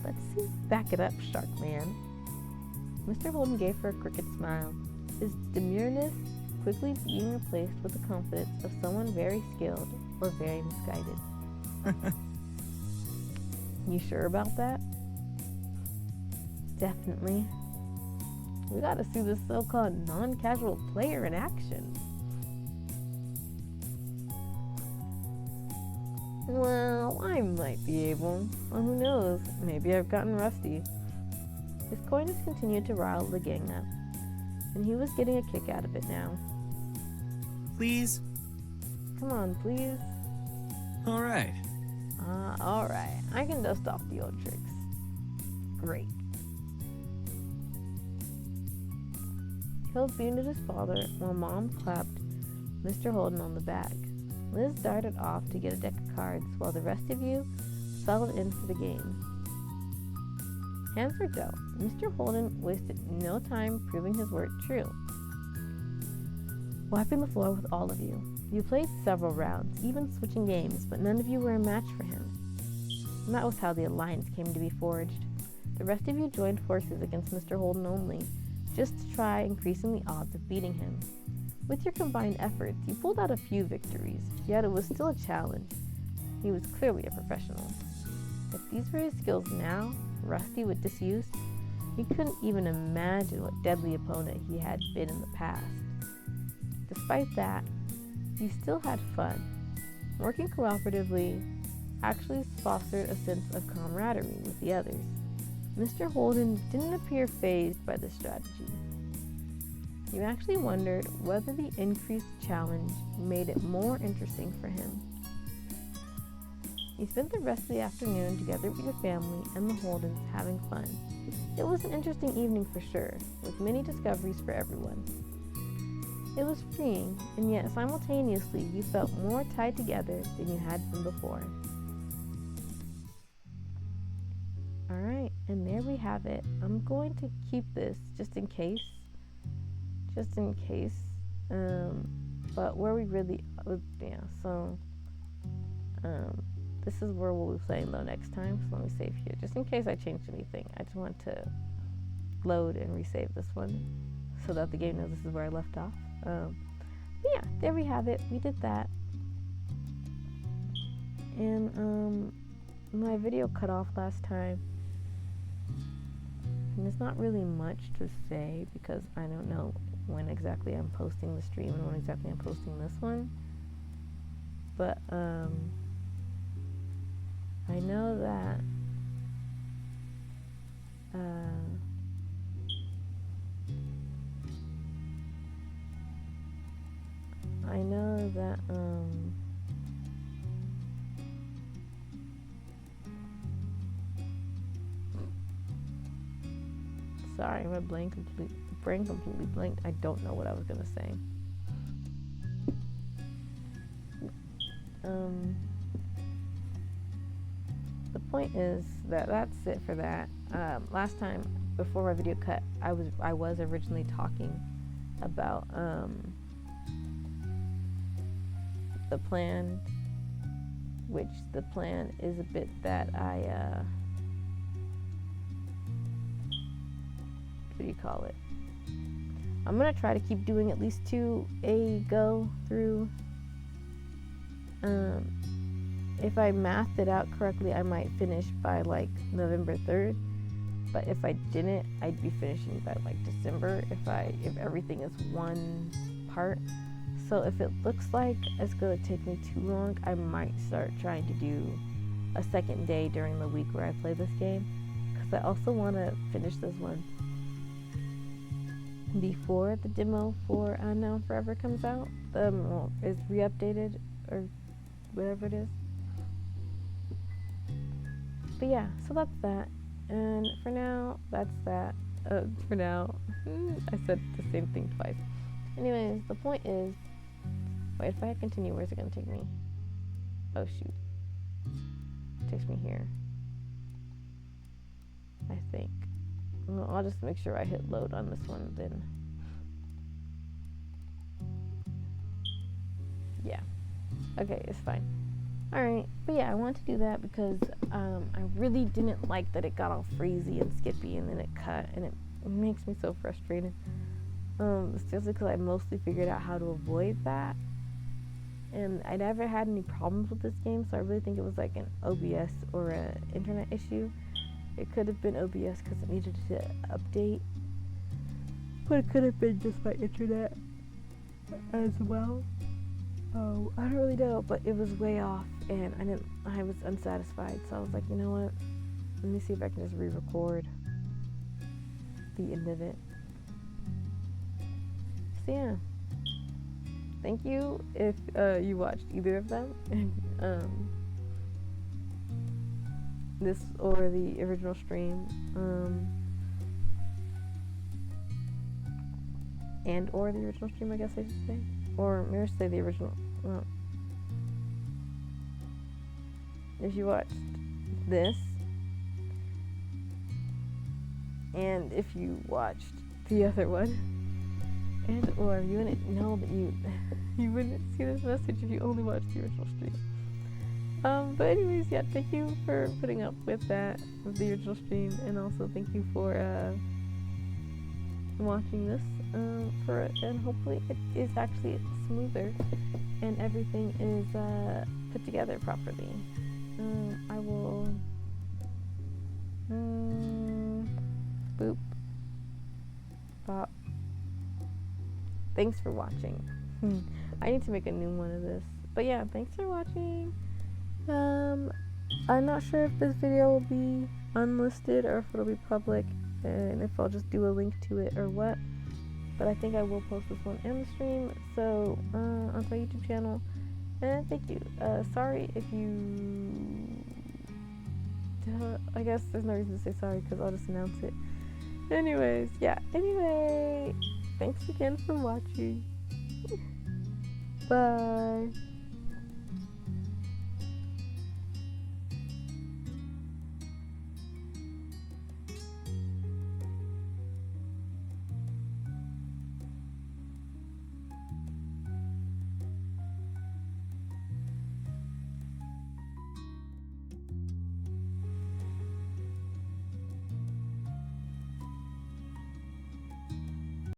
Let's see, back it up, Shark Man. Mr. Holden gave her a crooked smile, his demureness quickly being replaced with the confidence of someone very skilled or very misguided. You sure about that? Definitely. We gotta see this so-called non-casual player in action. Well, I might be able. Well, who knows? Maybe I've gotten rusty. His coyness continued to rile the gang up, and he was getting a kick out of it now. Please? Come on, please. All right. Alright. I can dust off the old tricks. Great. Cove beamed at his father while Mom clapped Mr. Holden on the back. Liz darted off to get a deck of cards while the rest of you settled in for the game. Hands were dealt. Mr. Holden wasted no time proving his word true. Wiping the floor with all of you. You played several rounds, even switching games, but none of you were a match for him. And that was how the alliance came to be forged. The rest of you joined forces against Mr. Holden only, just to try increasing the odds of beating him. With your combined efforts, you pulled out a few victories, yet it was still a challenge. He was clearly a professional. If these were his skills now, rusty with disuse, he couldn't even imagine what deadly opponent he had been in the past. Despite that, you still had fun. Working cooperatively actually fostered a sense of camaraderie with the others. Mr. Holden didn't appear fazed by the strategy. You actually wondered whether the increased challenge made it more interesting for him. You spent the rest of the afternoon together with your family and the Holdens having fun. It was an interesting evening for sure, with many discoveries for everyone. It was freeing, and yet simultaneously you felt more tied together than you had been before. Alright, and there we have it. I'm going to keep this just in case. But where we really, this is where we'll be playing though next time, so let me save here, just in case I changed anything. I just want to load and resave this one, so that the game knows this is where I left off. But yeah, there we have it, we did that. And my video cut off last time, and there's not really much to say, because I don't know when exactly I'm posting the stream and when exactly I'm posting this one. But I know that Sorry, my brain completely blanked. I don't know what I was gonna say. The point is that that's it for that. Last time, before my video cut, I was originally talking about the plan, which the plan is a bit that what do you call it? I'm gonna try to keep doing at least 2 a go through. If I mathed it out correctly, I might finish by like November 3rd. But if I didn't, I'd be finishing by like December if everything is one part. So if it looks like it's gonna take me too long, I might start trying to do a second day during the week where I play this game, because I also want to finish this one before the demo for Unknown Forever comes out. Is re-updated or whatever it is. But yeah, so that's that. And for now, that's that. For now, I said the same thing twice. Anyways, the point is, wait, if I continue, where's it gonna take me? Oh shoot. It takes me here, I think. Well, I'll just make sure I hit load on this one then. Yeah. Okay, it's fine. Alright, but yeah, I wanted to do that because I really didn't like that it got all freezy and skippy and then it cut, and it makes me so frustrated. Especially because I mostly figured out how to avoid that. And I never had any problems with this game, so I really think it was like an OBS or an internet issue. It could have been OBS because it needed to update, but it could have been just my internet as well. Oh, I don't really know, but it was way off, and I was unsatisfied, so I was like, you know what? Let me see if I can just re-record the end of it. So yeah. Thank you if you watched either of them, this or the original stream, and or the original stream, I guess I should say, or maybe I should say the original. Well, if you watched this, and if you watched the other one, and or you wouldn't know that you wouldn't see this message if you only watched the original stream. But anyways, yeah, thank you for putting up with that, with the original stream, and also thank you for watching this, and hopefully it is actually smoother and everything is put together properly. I will boop bop. Thanks for watching. I need to make a new one of this. But yeah, thanks for watching. I'm not sure if this video will be unlisted or if it'll be public, and if I'll just do a link to it or what. But I think I will post this one in the stream, so on my YouTube channel. And thank you. Sorry if you... I guess there's no reason to say sorry because I'll just announce it. Anyways, yeah. Anyway, thanks again for watching. Bye.